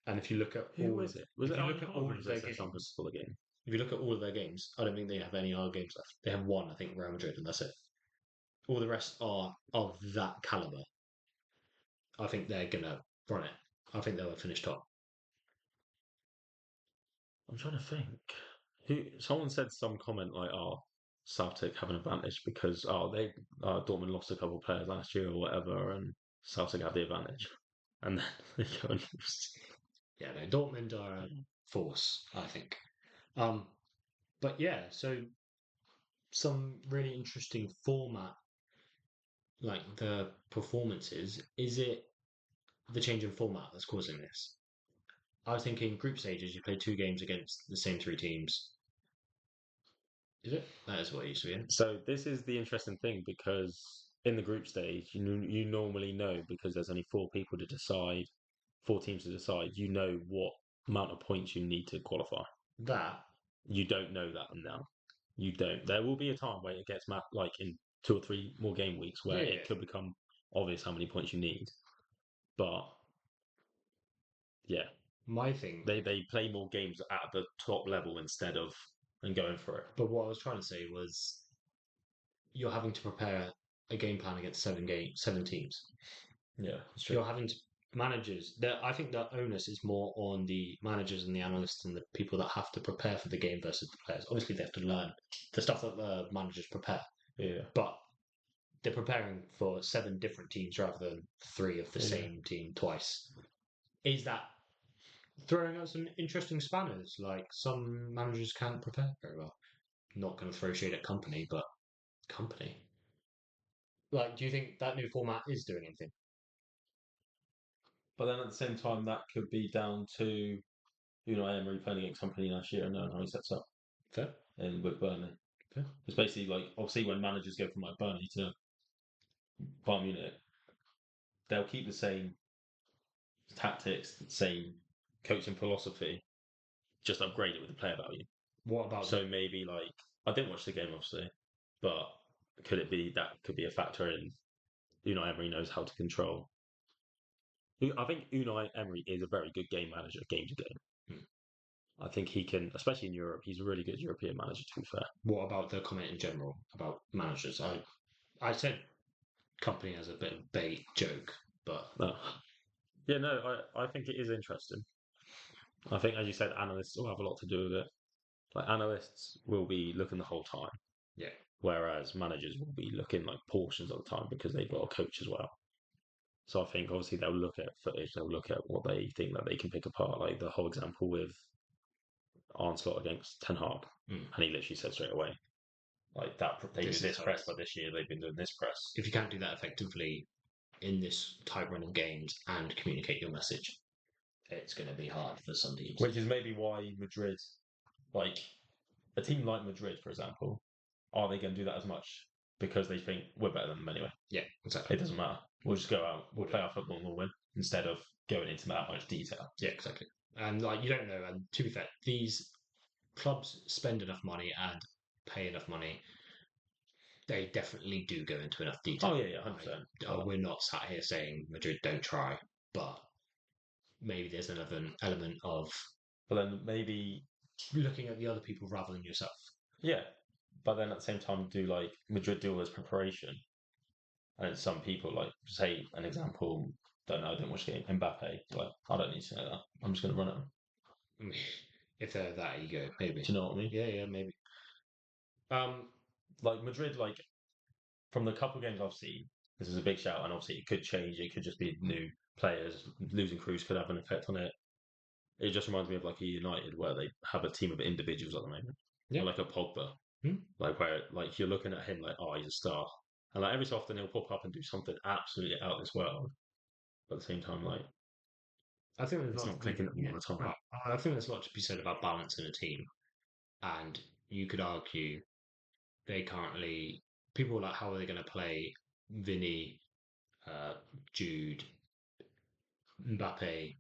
And if you look at Who was it? Was if it you look at all of their games, for the game? if you look at all of their games, I don't think they have any other games left. They have one, I think, Real Madrid, and that's it. All the rest are of that caliber. I think they're gonna run it. I think they'll finish top. I'm trying to think. Someone said some comment like, "Oh, Celtic have an advantage because they Dortmund lost a couple of players last year or whatever, and Celtic have the advantage." And then they go and lose. Yeah, no, Dortmund are a force, I think. But yeah, so some really interesting format, like the performances. Is it the change in format that's causing this? I was thinking group stages. You play 2 games against the same 3 teams. Is it? That is what it used to be in. So this is the interesting thing because in the group stage, you normally know because there's only 4 people to decide, 4 teams to decide. You know what amount of points you need to qualify. That You don't know that now. You don't. There will be a time where it gets like in 2 or 3 more game weeks where Yeah. it could become obvious how many points you need. But yeah, my thing. they play more games at the top level instead of and going for it. But what I was trying to say was, you're having to prepare a game plan against 7 teams. Yeah, that's true. You're having to managers. I think the onus is more on the managers and the analysts and the people that have to prepare for the game versus the players. Obviously, they have to learn the stuff that the managers prepare, Yeah. but they're preparing for 7 different teams rather than 3 of the same team twice. Is that throwing out some interesting spanners? Like, some managers can't prepare very well. Not going to throw shade at company, but company. Like, do you think that new format is doing anything? But then at the same time, that could be down to Emery playing against Company last year and knowing how he sets up. Fair. And with Burnley. Fair. It's basically like, obviously, when managers go from like Burnley to Bayern Munich, they'll keep the same tactics, the same coaching philosophy, just upgrade it with the player value. What about So maybe like, I didn't watch the game obviously, but could it be that could be a factor in Emery knows how to control. I think Unai Emery is a very good game manager, game to game. I think he can, especially in Europe, he's a really good European manager, to be fair. what about the comment in general about managers? I said company as a bit of bait joke, but No. Yeah, no, I think it is interesting. I think, as you said, analysts will have a lot to do with it. Like, analysts will be looking the whole time. Yeah. Whereas managers will be looking like portions of the time because they've got a coach as well. So I think obviously they'll look at footage, they'll look at what they think that they can pick apart. Like the whole example with Arne Slot against Ten Hag, and he literally said straight away, like that they do this press, but this year they've been doing this press. If you can't do that effectively in this type run of games and communicate your message, it's going to be hard for some teams. Which is maybe why Madrid, like a team like Madrid, for example, are they going to do that as much because they think we're better than them anyway? Yeah, exactly. It doesn't matter. We'll just go out, we'll play our football and we'll win instead of going into that much detail. Yeah, exactly. And like, you don't know. And to be fair, these clubs spend enough money and pay enough money. They definitely do go into enough detail. Oh yeah, 100%. We're not sat here saying Madrid don't try, but maybe there's another element of. But then maybe looking at the other people rather than yourself. Yeah, but then at the same time, do like Madrid do all this preparation, and some people like say an example. Don't know. I didn't watch the game. Mbappe, like I don't need to know that. I'm just going to run it. If they're that ego, maybe. Do you know what I mean? Yeah, maybe. Like Madrid, like from the couple games I've seen, this is a big shout, and obviously it could change. It could just be new players. Losing Cruz could have an effect on it. It just reminds me of like a United where they have a team of individuals at the moment. Yeah. Or like a Pogba. Hmm. Like where like you're looking at him like, oh, he's a star. And like every so often he'll pop up and do something absolutely out of this world. But at the same time, like I think there's it's not clicking all the time. I think there's a lot to be said about balance in a team. And you could argue they currently people like how are they going to play Vinny, Jude, Mbappe,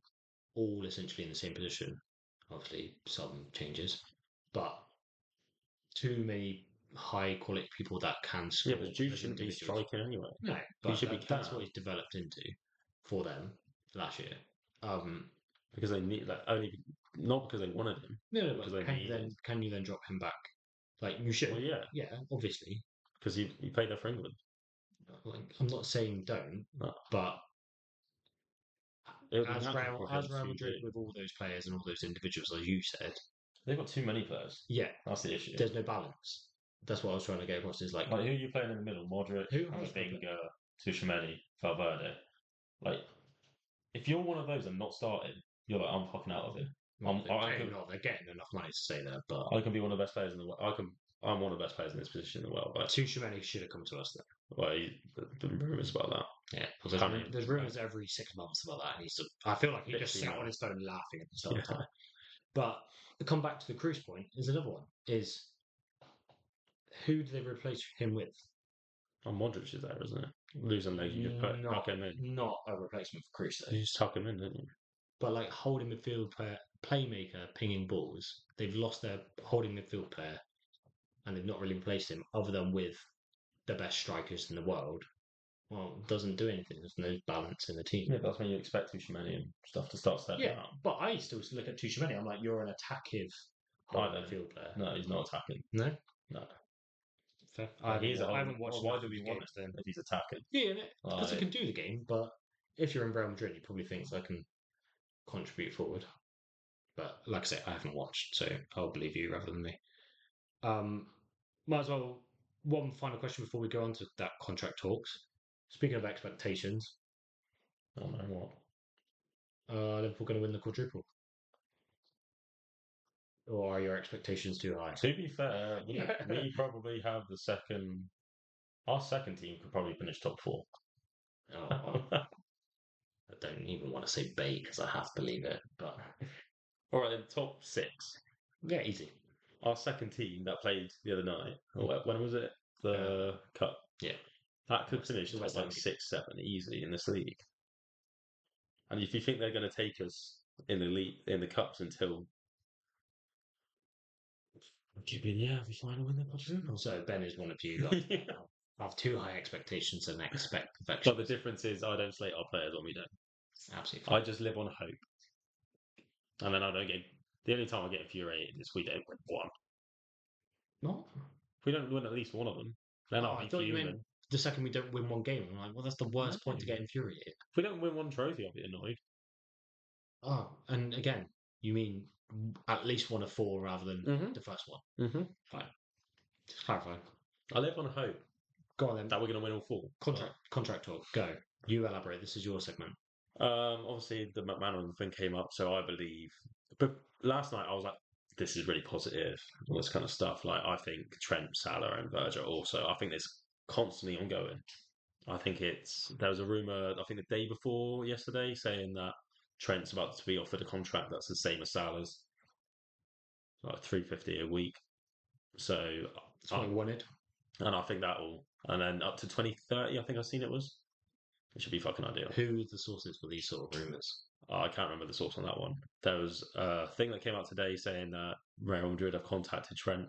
all essentially in the same position. Obviously, some changes, but too many high quality people that can score. Yeah, but Jude shouldn't be striking anyway. No, but he should be that's what he's developed into for them last year. Because they need like only not because they wanted him. No, because but can you then drop him back? Like you should. Well, yeah, obviously. Because he played there for England. Like, I'm not saying don't, No. but as Real Madrid do. with all those players and all those individuals, as you said, They've got too many players. Yeah, that's the issue. There's no balance. That's what I was trying to get across. Is like who are you playing in the middle? Modric, Camavinga, Tchouaméni, Valverde. Like, if you're one of those and not starting, you're like, I'm fucking out of here. they're getting enough money to say that, but I can be one of the best players in the world. I'm one of the best players in this position in the world. But Tuchemani should have come to us then. well, the rumours about that. Yeah, well, Coming. there's rumours every 6 months about that, and I feel like he just sat on his phone laughing at the start of the time. But to come back to the Cruz point, is another one. Is who do they replace him with? Oh, Modric is there, isn't it? Losing legs, you just tuck him in. Not a replacement for Cruz, though. You just tuck him in, don't you? But like holding midfield player, playmaker, pinging balls, they've lost their holding midfield player, and they've not really replaced him, other than with the best strikers in the world. Well, it doesn't do anything. There's no balance in the team. Yeah, that's when you expect Tuchemani and stuff to start stepping out. But I still look at Tuchemani. I'm like, you're an attackive holding midfield player. No, he's not attacking. No. Fair. I haven't watched. Why do we want it then if he's attacking? Yeah, because he can do the game. But if you're in Real Madrid, he probably thinks I can contribute forward. But like I say, I haven't watched, so I'll believe you rather than me. Might as well. One final question before we go on to that contract talks. Speaking of expectations, I don't know what. Liverpool going to win the quadruple, or are your expectations too high? To be fair, we probably have the second. Our second team could probably finish top 4. Oh, I don't even want to say bait because I have to believe it. But all right, then top 6. Yeah, easy. Our second team that played the other night. When was it? The Cup. Yeah, that could finish top like 6, 7 easily in this league. And if you think they're going to take us in the league, in the cups until, we finally win the quadruple. So Ben is one of you guys. I have too high expectations and expect perfection. But the difference is, I don't slate our players when we don't. Absolutely fine. I just live on hope, and then I don't get. The only time I get infuriated is we don't win one. What? If we don't win at least one of them, then I'll be I thought you meant fuming. the second we don't win one game. I'm like, well, that's the worst point to get infuriated. If we don't win one trophy, I'll be annoyed. Oh, and again, you mean at least one of 4 rather than the first one? Mm-hmm. Fine. Just clarify. I live on hope. Go on then. That we're going to win all 4. Contract talk. Go. You elaborate. This is your segment. Obviously the McManaman thing came up, so I believe. But last night I was like, this is really positive, all this kind of stuff. Like, I think Trent, Salah, and Virgil also. I think it's constantly ongoing. I think there was a rumor, I think the day before yesterday, saying that Trent's about to be offered a contract that's the same as Salah's, like $350 a week. So that's what I wanted. And I think and then up to 2030, I think I've seen it was. It should be fucking ideal. Who are the sources for these sort of rumours? I can't remember the source on that one. There was a thing that came out today saying that Real Madrid have contacted Trent.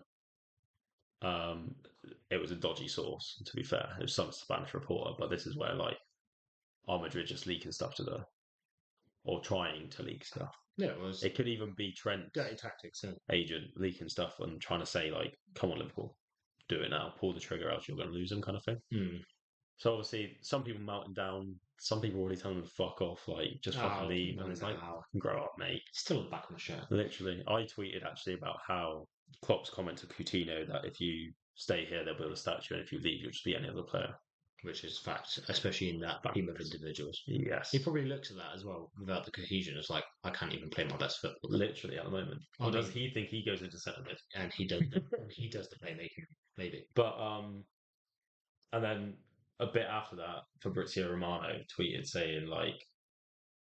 It was a dodgy source, to be fair. It was some Spanish reporter, but this is where Madrid just leaking stuff to or trying to leak stuff. Yeah, it could even be Trent's dirty tactics, agent leaking stuff and trying to say come on Liverpool, do it now, pull the trigger, else you're going to lose them, kind of thing. So obviously, some people melting down. Some people already telling them to fuck off, just fucking leave. And it's grow up, mate. Still on the back of my shirt. Literally, I tweeted actually about how Klopp's comment to Coutinho that if you stay here, they'll build a statue, and if you leave, you'll just be any other player. Which is fact, especially in that team of individuals. Yes. He probably looks at that as well, without the cohesion. It's like, I can't even play my best football. Literally, at the moment. Or does he think he goes into centre mid? And he does. He does the playmaking, maybe. But and then a bit after that, Fabrizio Romano tweeted saying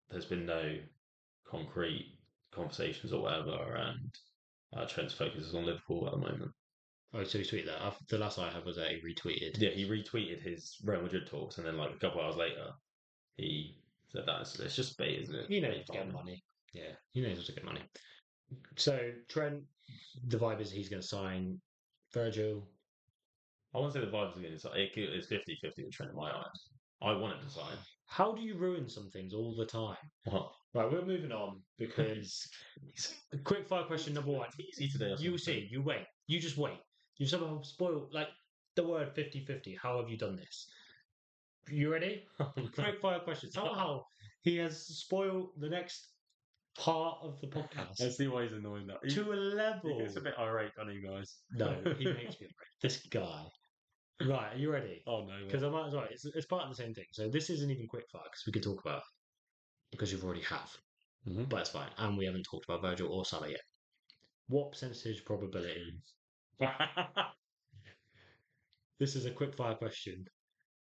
there's been no concrete conversations or whatever, and Trent's focus is on Liverpool at the moment. Oh, so he tweeted that. The last I had was that he retweeted. Yeah, he retweeted his Real Madrid talks, and then a couple hours later, he said that it's just bait, isn't it? He knows to get money. Yeah, he knows to get money. So Trent, the vibe is he's going to sign. Virgil. I wouldn't say the vibe is going to sign. It's 50-50 with Trent in my eyes. I wanted to sign. How do you ruin some things all the time? What? Right, we're moving on because quick fire question number 1. It's easy today. You see, you wait. You just wait. You've somehow spoiled the word 50-50. How have you done this? You ready? Quick fire question. Somehow he has spoiled the next part of the podcast. I see why he's annoying that. To a level. He gets a bit irate, doesn't he, guys? No, he makes me irate. This guy. Right, are you ready? Oh, no. Because I might as well. It's part of the same thing. So this isn't even quick fire because we could talk about it. Because you've already have. But it's fine. And we haven't talked about Virgil or Salah yet. What percentage probability This is a quick fire question.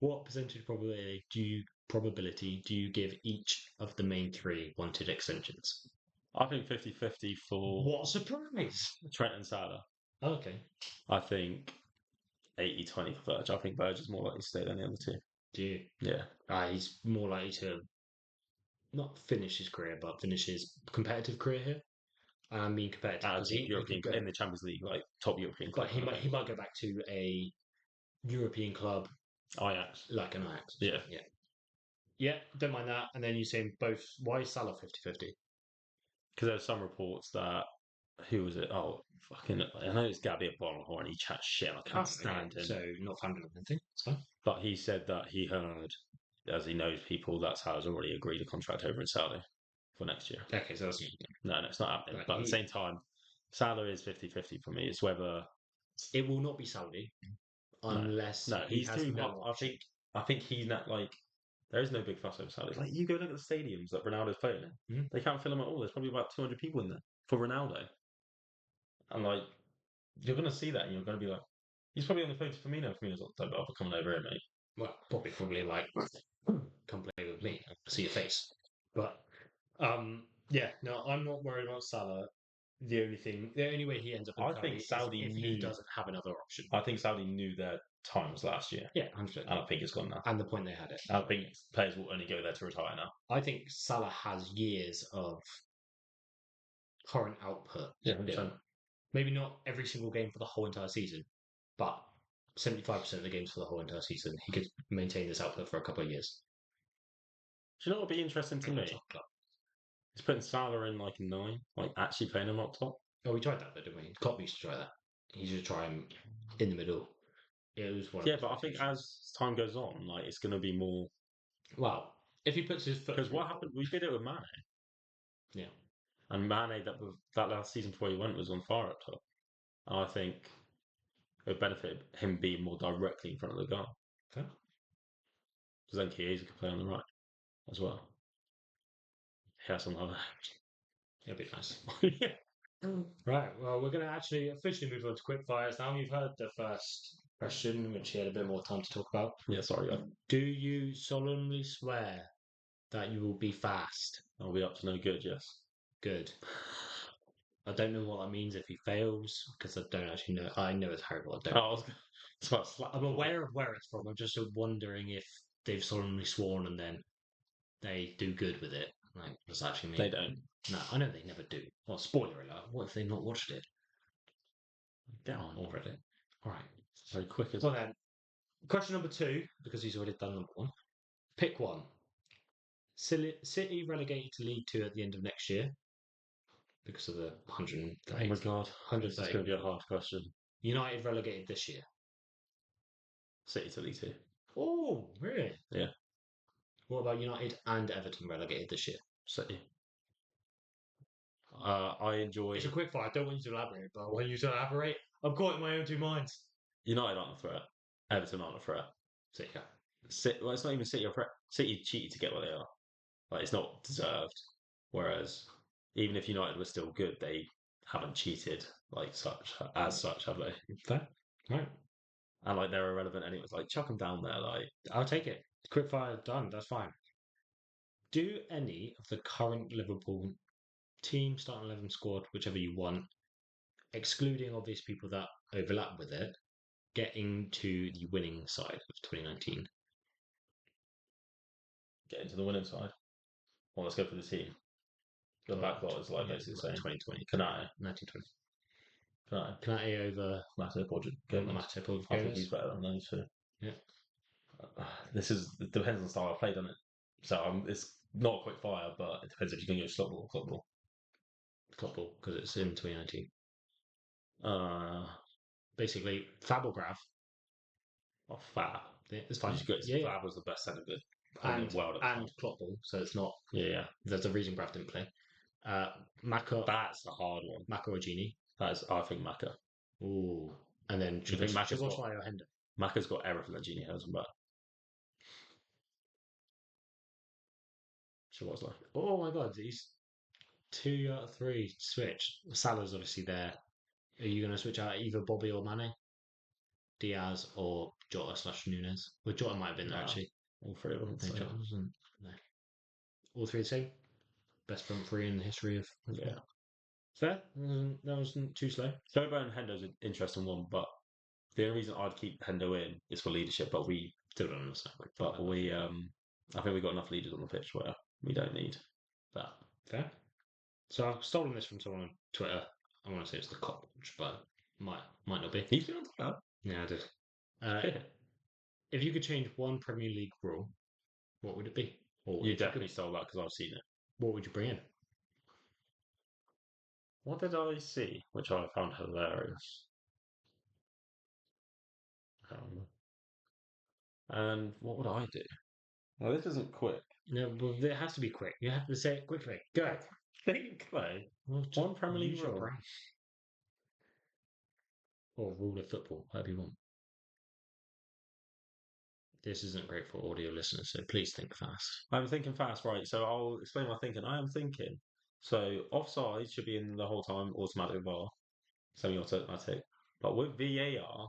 What percentage probability do you give each of the main three wanted extensions? I think 50-50 for What a surprise! Trent and Salah. Okay. I think 80-20 for Virgil. I think Virgil's more likely to stay than the other two. Do you? Yeah. He's more likely to not finish his career, but finish his competitive career here. I mean competitive because he European could go, in the Champions League, like top European club. but he might go back to a European club Ajax. like an Ajax. Yeah. Yeah. Yeah, don't mind that. And then you're saying both. Why is Salah 50-50? Because there's some reports that who was it? Oh, fucking! I know it's Gabby at Bonhor and he chats shit. I can't stand him. So not founded on anything. It's fine. But he said that he heard, as he knows people, that Salah's already agreed a contract over in Saudi for next year. Okay, so that's No, it's not happening. Right, But at the same time, Salah is 50-50 for me. It's whether it will not be Saudi unless he's has too no hot. option. I think he's not like. There is no big fuss over Saudi. Like you go look at the stadiums that Ronaldo's playing in. Mhm. They can't fill them at all. There's probably about 200 people in there for Ronaldo. And like you're gonna see that, and you're gonna be like, he's probably on the phone to Firmino. Firmino's like, don't bother coming over here, mate. Well, probably like come play with me, see your face. But yeah, no, I'm not worried about Salah. The only way he ends up in I Saudi think is Saudi if he knew- doesn't have another option. I think Saudi knew their time was last year, Yeah, 100%. and I think it's gone now. And the point they had it. I think players will only go there to retire now. I think Salah has years of current output. Yeah, 100%. Maybe not every single game for the whole entire season, but 75% of the games for the whole entire season, he could maintain this output for a couple of years. Do you know what would be interesting to me? He's putting Salah in like a 9, like actually playing him up top. Oh, we tried that, though, didn't we? Klopp used to try that. He used to try him in the middle. It was one. Yeah, but I think as time goes on, like it's going to be more. Well, if he puts his foot. Because what happened? We did it with Mane. Yeah. And Mane, that last season before he went, was on fire up top. And I think it would benefit him being more directly in front of the goal. Okay. Because then Chiesa could play on the right as well. He has some other. It'd be nice. Yeah. Right. Well, we're going to actually officially move on to quick fires now. You've heard the first question, which he had a bit more time to talk about. Yeah, sorry. Do you solemnly swear that you will be fast? I'll be up to no good, yes. Good. I don't know what that means if he fails, because I don't actually know. I know it's horrible. I don't. I'm aware of where it's from. I'm just wondering if they've solemnly sworn and then they do good with it. Like, does that actually mean? They don't. No, I know they never do. Well, spoiler alert. What if they've not watched it? Get on. Or read it. All right. Very quick as well. Then, question number 2, because he's already done number 1. Pick one. City relegated to League 2 at the end of next year because of the 130. Oh my god. 130. This is going to be a hard question. United relegated this year. City to League 2. Oh, really? Yeah. What about United and Everton relegated this year? City. I enjoy. It's a quick fire. I don't want you to elaborate, but when you to elaborate, I'm caught in my own two minds. United aren't a threat. Everton aren't a threat. City, yeah. Well, it's not even City a threat. City cheated to get where they are. Like it's not deserved. Whereas even if United were still good, they haven't cheated like such have they? Fair, right? And like they're irrelevant anyway. It's like chuck them down there. Like I'll take it. Quick fire done. That's fine. Do any of the current Liverpool team, starting 11 squad, whichever you want, excluding obvious people that overlap with it, get into the winning side of 2019? Get into the winning side. Well, let's go for the team. The back lot is like basically the same. 2020. Kanate. 1920. Kanate over Matip or Matip or I think he's better than those two. Yeah. It depends on the style I play, doesn't it? So it's not a quick fire, but it depends if you can go slot ball or clock ball. Clock ball, because it's in 2019. Basically, Fab or Grav. Oh, Fab. Yeah, it's fine. Fab was the best centre mid in the world. And clock ball, so it's not. Yeah. There's a reason Grav didn't play. Maka. That's a hard one. Maka or Genie. I think Maka. Ooh. And then do you think Maka's got Hendo? Maka's got everything that Genie has, but she was like, oh my god, he's 2 out of 3 switched. Salah's obviously there. Are you going to switch out either Bobby or Mane? Diaz or Jota/Nunes? Well, Jota might have been there, Nah. actually. All three of them. No, Jota wasn't. No. All three the same? Best front three in the history of... Yeah. Fair. That wasn't too slow. Jobo and Hendo's an interesting one, but the only reason I'd keep Hendo in is for leadership. But we, Still don't understand. I think we've got enough leaders on the pitch where we don't need that. Fair. So I've stolen this from someone on Twitter. I want to say it's the Cockroach, but might not be. He's been on that. Yeah, I did. If you could change one Premier League rule, what would it be? Or You if definitely stole that because I've seen it. What would you bring in? What did I see, which I found hilarious? I can't remember. And what would I do? Well, this isn't quick. No, well, it has to be quick. You have to say it quickly. Go. Think, Clay. Well, just One Premier League use your rule. brain. Or rule of football, whatever you want. This isn't great for audio listeners, so please think fast. I'm thinking fast, right? So I'll explain my thinking. I am thinking. So offside should be in the whole time, automatic VAR, semi-automatic. But with VAR,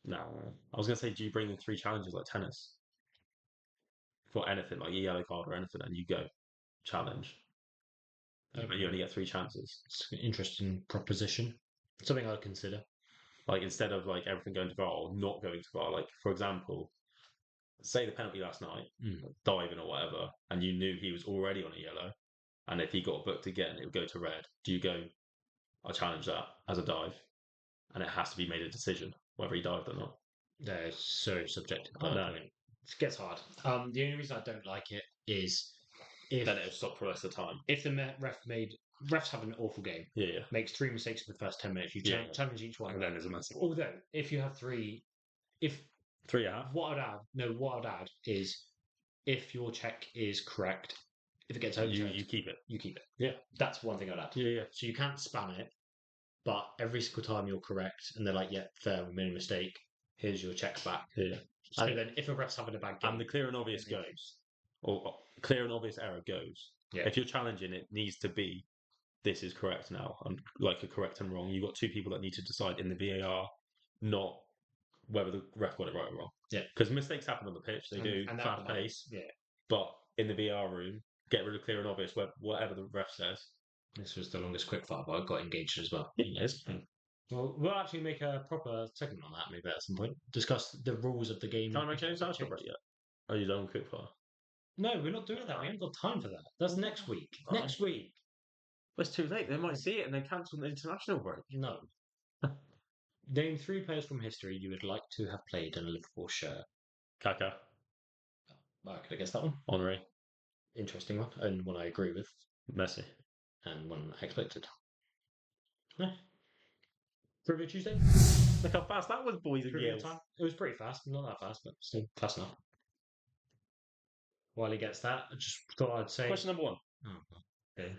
no. I was going to say, do you bring in 3 challenges like tennis? For anything, like a yellow card or anything, and you go challenge. But you only get 3 chances. It's an interesting proposition. Something I'd consider. Like instead of like everything going to VAR or not going to VAR, like for example, say the penalty last night, diving or whatever, and you knew he was already on a yellow, and if he got booked again, it would go to red. Do you go, I challenge that as a dive, and it has to be made a decision whether he dived or not? They're so subjective. I know. It gets hard. The only reason I don't like it is if Then it'll stop for the rest of the time. if the refs have an awful game, Yeah. makes 3 mistakes in the first 10 minutes, you Yeah. challenge each one. And then there's a massive one. Although, if you have 3, if 3.5. what I'd add is if your check is correct, if it gets You overturned, keep it. you keep it. Yeah. That's one thing I'd add. Yeah. So you can't spam it, but every single time you're correct, and they're like, "Yeah, fair, we made a mistake. Here's your check back." Yeah. So then, if a ref's having a bad game, And the clear and obvious goes, or clear and obvious error goes. Yeah. If you're challenging, it needs to be, this is correct now, and like a correct and wrong. You've got 2 people that need to decide in the VAR, not whether the ref got it right or wrong. Yeah. Because mistakes happen on the pitch, they do, and fast pace. Yeah. But in the VAR room, get rid of clear and obvious, whatever the ref says. This was the longest quickfire, but I got engaged as well. Yes. Well, we'll actually make a proper segment on that maybe at some point. Discuss the rules of the game. Can't I make James answer right yet? Are you done with quickfire? No, we're not doing that. We haven't got time for that. That's next week. Right. Next week. Well, it's too late. They might see it and then cancel the international break. No. Name 3 players from history you would like to have played in a Liverpool shirt. Kaka. Oh, could I guess that one? Henri. Interesting one, and one I agree with, Messi. and one I expected. No. Trivia Tuesday? Look how fast that was, boys and Trivia girls. time. It was pretty fast. Not that fast, but still fast enough. While he gets that, I just thought I'd say... Question number 1. Oh, okay.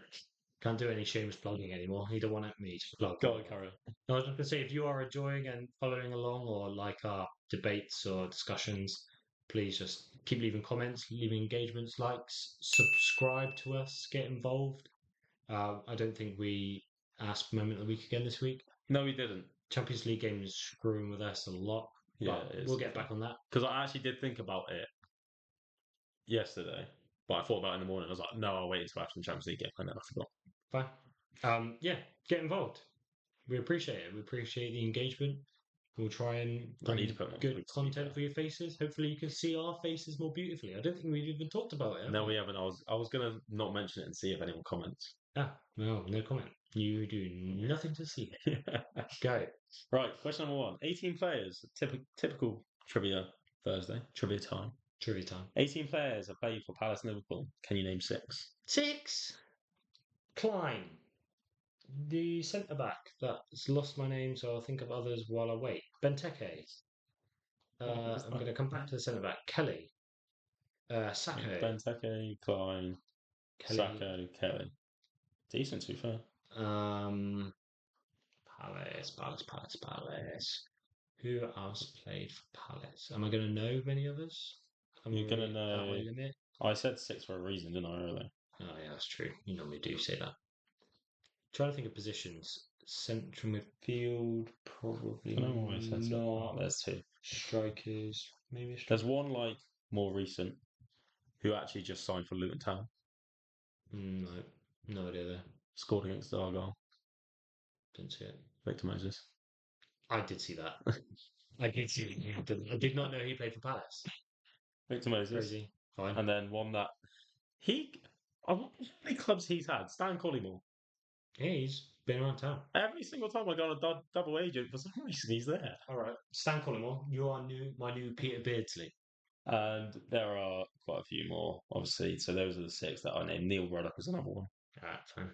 Can't do any shameless plugging anymore. You don't want me to plug. Go on, carry on. I was just going to say, if you are enjoying and following along or like our debates or discussions, please just keep leaving comments, leaving engagements, likes, subscribe to us, get involved. I don't think we asked Moment of the Week again this week. No, we didn't. Champions League game is screwing with us a lot. Yeah, but we'll get back on that. Because I actually did think about it yesterday, but I thought about it in the morning. I was like, no, I'll wait until after the Champions League game, and then I forgot. Fine. Yeah, get involved. We appreciate it. We appreciate the engagement. We'll try and bring good content for your faces. Hopefully, you can see our faces more beautifully. I don't think we've even talked about it. No, we haven't. I was gonna not mention it and see if anyone comments. No comment. You do nothing to see it. Go. Right, question number 1. 18 players. Typical trivia Thursday. Trivia time. 18 players have played for Palace and Liverpool. Can you name 6? 6. Klein. The centre back that's lost my name, so I'll think of others while I wait. Benteke. I'm going to come back to the centre back. Kelly. Sacco. Benteke, Klein, Sacco, Kelly. Decent, to be fair. Palace. Who else played for Palace? Am I going to know many others? You're going to know. At my limit? I said 6 for a reason, didn't I, earlier? Oh, yeah, that's true. You normally do say that. Trying to think of positions. Central midfield, probably I don't know why it says that. Oh, not. there's two. Strikers, maybe a There's striker. one like more recent who actually just signed for Luton Town, No, no idea there. scored against Argyle, Didn't see it. Victor Moses. I did see that. I did see it. I did not know he played for Palace. Victor Moses. Crazy. Fine. And then one that I wonder how many clubs he's had. Stan Collymore. Yeah, he's been around town. Every single time I go on a double agent, for some reason he's there. All right. Stan Collymore, you are my new Peter Beardsley. And there are quite a few more, obviously. So those are the six that I named. Neil Ruddock is another one. All right, fine.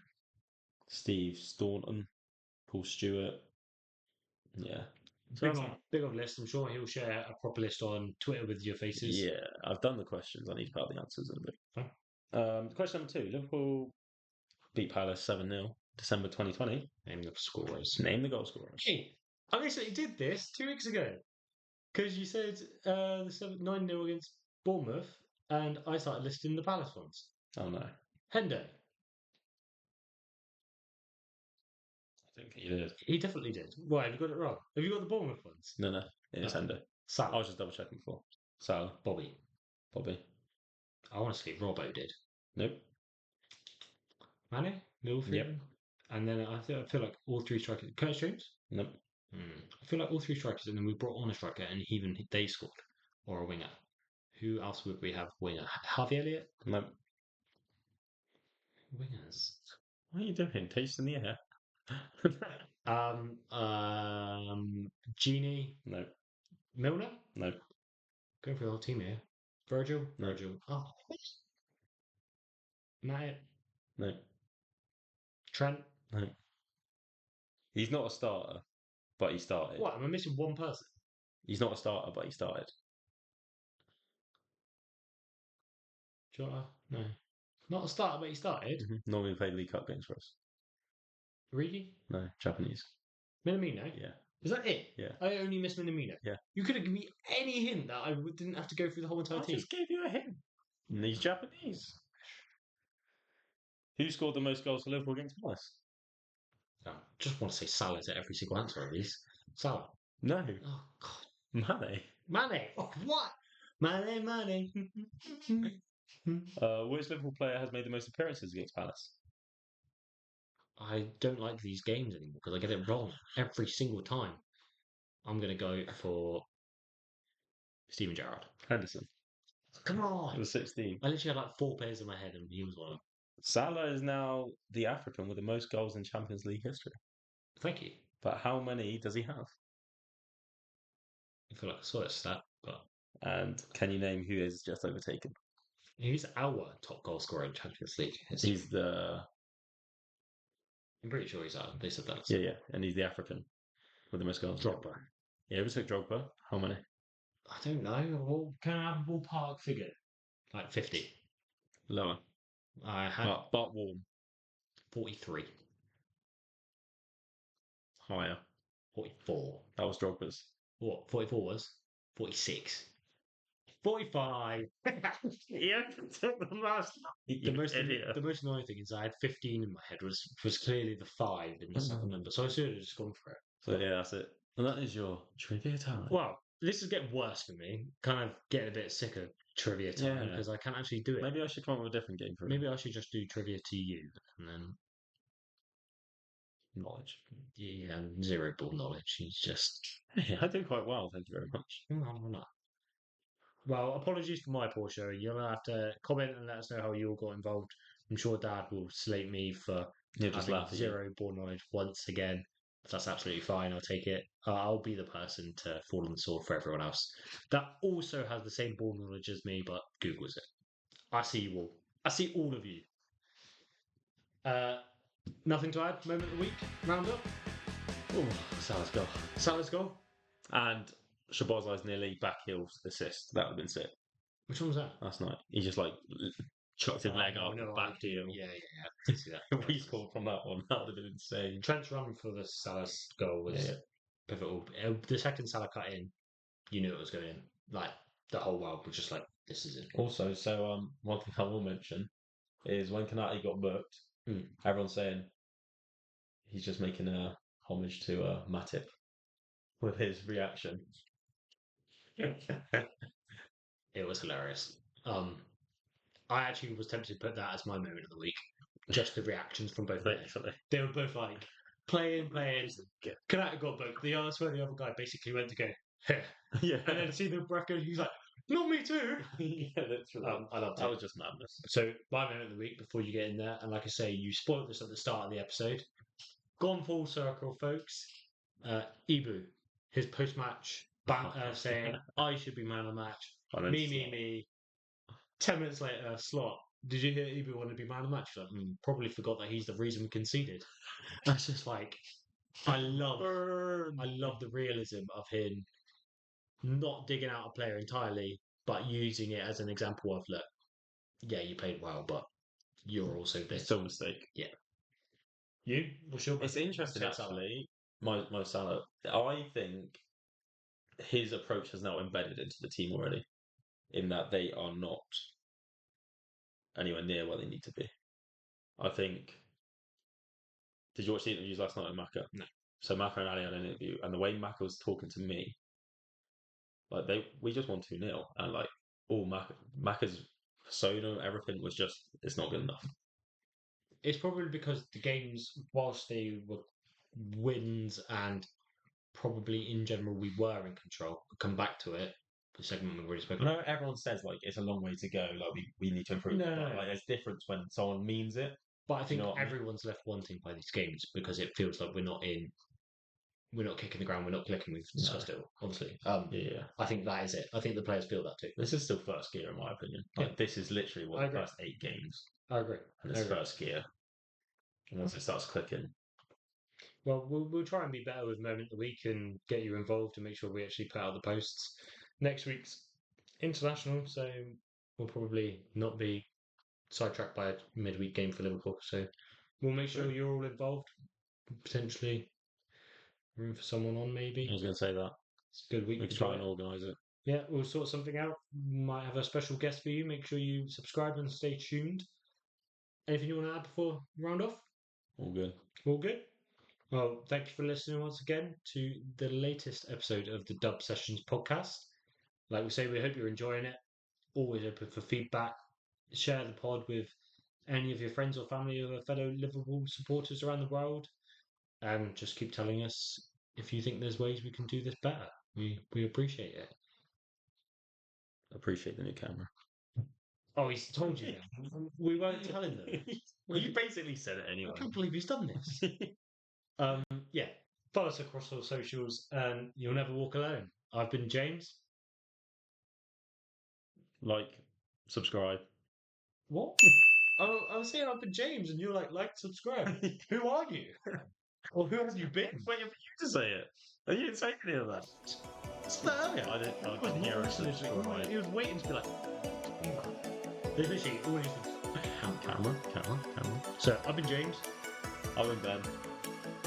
Steve Staunton, Paul Stewart. Yeah. So Big of list. I'm sure he'll share a proper list on Twitter with your faces. yeah, I've done the questions. I need to put out the answers in a bit. Fine. Question number 2. Liverpool beat Palace 7-0, December 2020. Name the scorers. Name the goal scorers. Hey, I recently did this 2 weeks ago because you said the 9-0 against Bournemouth, and I started listing the Palace ones. Oh no. Hendo. I don't think you did. He definitely did. Why, have you got it wrong? Have you got the Bournemouth ones? No. It is Hendo. I Salah. was just double checking before. Salah. Bobby. I want to say Robbo did. Nope. Mane? Milfield? Yep. And then I feel like all three strikers. Curtis Jones? Nope. I feel like all three strikers, and then we brought on a striker, and even they scored. Or a winger. Who else would we have winger? Harvey Elliott? Nope. Wingers. What are you doing? Tasting the air? Genie? No. Milner? No. Going for the whole team here. Virgil? No. Virgil. Oh. Matt? No. Trent? No. He's not a starter, but he started. What? Am I missing one person? He's not a starter, but he started. Jota? No. Not a starter, but he started. Normally played League Cup games for us. Origi? No, Japanese. Minamino? Yeah. Is that it? Yeah. I only missed Minamino. Yeah. You could have given me any hint that I didn't have to go through the whole entire I team. just gave you a hint. And he's Japanese. Who scored the most goals for Liverpool against Palace? I just want to say Salah to every single answer at least. Salah. No. Oh, God. Mane. Mane. Oh, what? Mane. Which Liverpool player has made the most appearances against Palace? I don't like these games anymore because I get it wrong every single time. I'm going to go for Steven Gerrard. Henderson. Come It on. was 16. I literally had like 4 players in my head and he was one of them. Salah is now the African with the most goals in Champions League history. Thank you. But how many does he have? I feel like I saw that stat, but And can you name who is just overtaken? he's our top goal scorer in Champions League. He's the... I'm pretty sure he's out. They said that. Yeah. And he's the African with the most goals. Drogba. Yeah, we took Drogba. How many? I don't know. Well, can I have a ballpark figure? Like 50. Lower. I had But warm. 43. Higher. 44. That was Drogba's. What? 44 was? 46. 45. Yeah, took the most. The most annoying thing is I had 15 in my head was clearly the 5 in the second number, so I should have just gone for it. So yeah, that's it. And that is your trivia time. Well, this is getting worse for me. Kind of getting a bit sick of trivia time Yeah. because I can't actually do it. Maybe I should come up with a different game for it. Maybe I should just do trivia to you and then Knowledge. yeah, 0 ball knowledge. He's just Yeah, I do quite well, thank you very much. no. Well, apologies for my poor show. You'll have to comment and let us know how you all got involved. I'm sure Dad will slate me for He'll just having laugh at you. 0 ball knowledge once again. That's absolutely fine. I'll take it. I'll be the person to fall on the sword for everyone else. That also has the same ball knowledge as me, but Googles it. I see you all. I see all of you. Nothing to add? Moment of the week? Roundup? Oh, Salah's goal. Salah's goal? And Shabazai's nearly back heels assist. That would have been sick Which one was that? last night. He just like chucked his leg up, back heel. Yeah. I did see that. We scored from that one. That would have been insane. Trent's run for the Salah's goal was pivotal. The second Salah cut in, you knew it was going in. Like, the whole world was just like, this is it. Also, so one thing I will mention is when Kanati got booked, everyone's saying he's just making a homage to Matip with his reaction. It was hilarious. I actually was tempted to put that as my moment of the week. Just the reactions from both players. They were both like playing. Kanata got booked. I swear the other guy basically went to go, Yeah. and then see the bracket. He's like, not me too. Yeah, literally. I loved That it. was just madness. So my moment of the week before you get in there, and like I say, you spoiled this at the start of the episode. Gone full circle, folks. Ibu, his post-match banter saying, "I should be man of the match." Me. 10 minutes later, slot. Did you hear Ibu want to be man of the match? Like, probably forgot that he's the reason we conceded. That's just like, I love the realism of him not digging out a player entirely, but using it as an example of, look, yeah, you played well, but you're also this. Still a mistake. Yeah. You? What's your? It's interesting, Take Salah. actually. Mo Salah. I think his approach has now embedded into the team already, in that they are not anywhere near where they need to be. I think. Did you watch the interviews last night with Maka? No. So Maka and Ali had an interview, and the way Maka was talking to me, like we just won 2-0, and like all Maka's persona, everything was just it's not good enough. It's probably because the games, whilst they were wins and probably in general we were in control. We'll come back to it. The segment we've already spoken. No, everyone says like it's a long way to go. Like we need to improve. No. But, like there's difference when someone means it. But I think know what I mean? everyone's left wanting by these games because it feels like we're not kicking the ground, we're not clicking. We've discussed it, obviously. Yeah. I think that is it. I think the players feel that too. This is still first gear, in my opinion. Like this is literally I the agree. first 8 games, I agree. and it's first gear. And once it starts clicking, Well, we'll try and be better with moment of the week and get you involved and make sure we actually put out the posts. Next week's international, so we'll probably not be sidetracked by a midweek game for Liverpool. So we'll make sure you're all involved. Potentially room for someone on, maybe. I was going to say that. It's a good week. We can try and organise it. Yeah, we'll sort something out. Might have a special guest for you. Make sure you subscribe and stay tuned. Anything you want to add before we round off? All good. All good. Well, thank you for listening once again to the latest episode of the Dub Sessions podcast. Like we say, we hope you're enjoying it. Always open for feedback. Share the pod with any of your friends or family or fellow Liverpool supporters around the world. And just keep telling us if you think there's ways we can do this better. We appreciate it. Appreciate the new camera. Oh, he's told you. We weren't telling them. Well, you basically said it anyway. I can't believe he's done this. Yeah. Follow us across all socials and you'll never walk alone. I've been James. Like, subscribe. What? Oh, I was saying I've been James and you're like, subscribe. Who are you? Or who have you been? Waiting for you to say it. You didn't say any of that. I didn't hear it. He was waiting to be like, there's literally always camera. So I've been James. I've been Ben.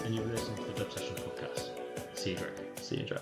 And you've listened to the Dub Sessions podcast. See you, Drake. See you, Drake.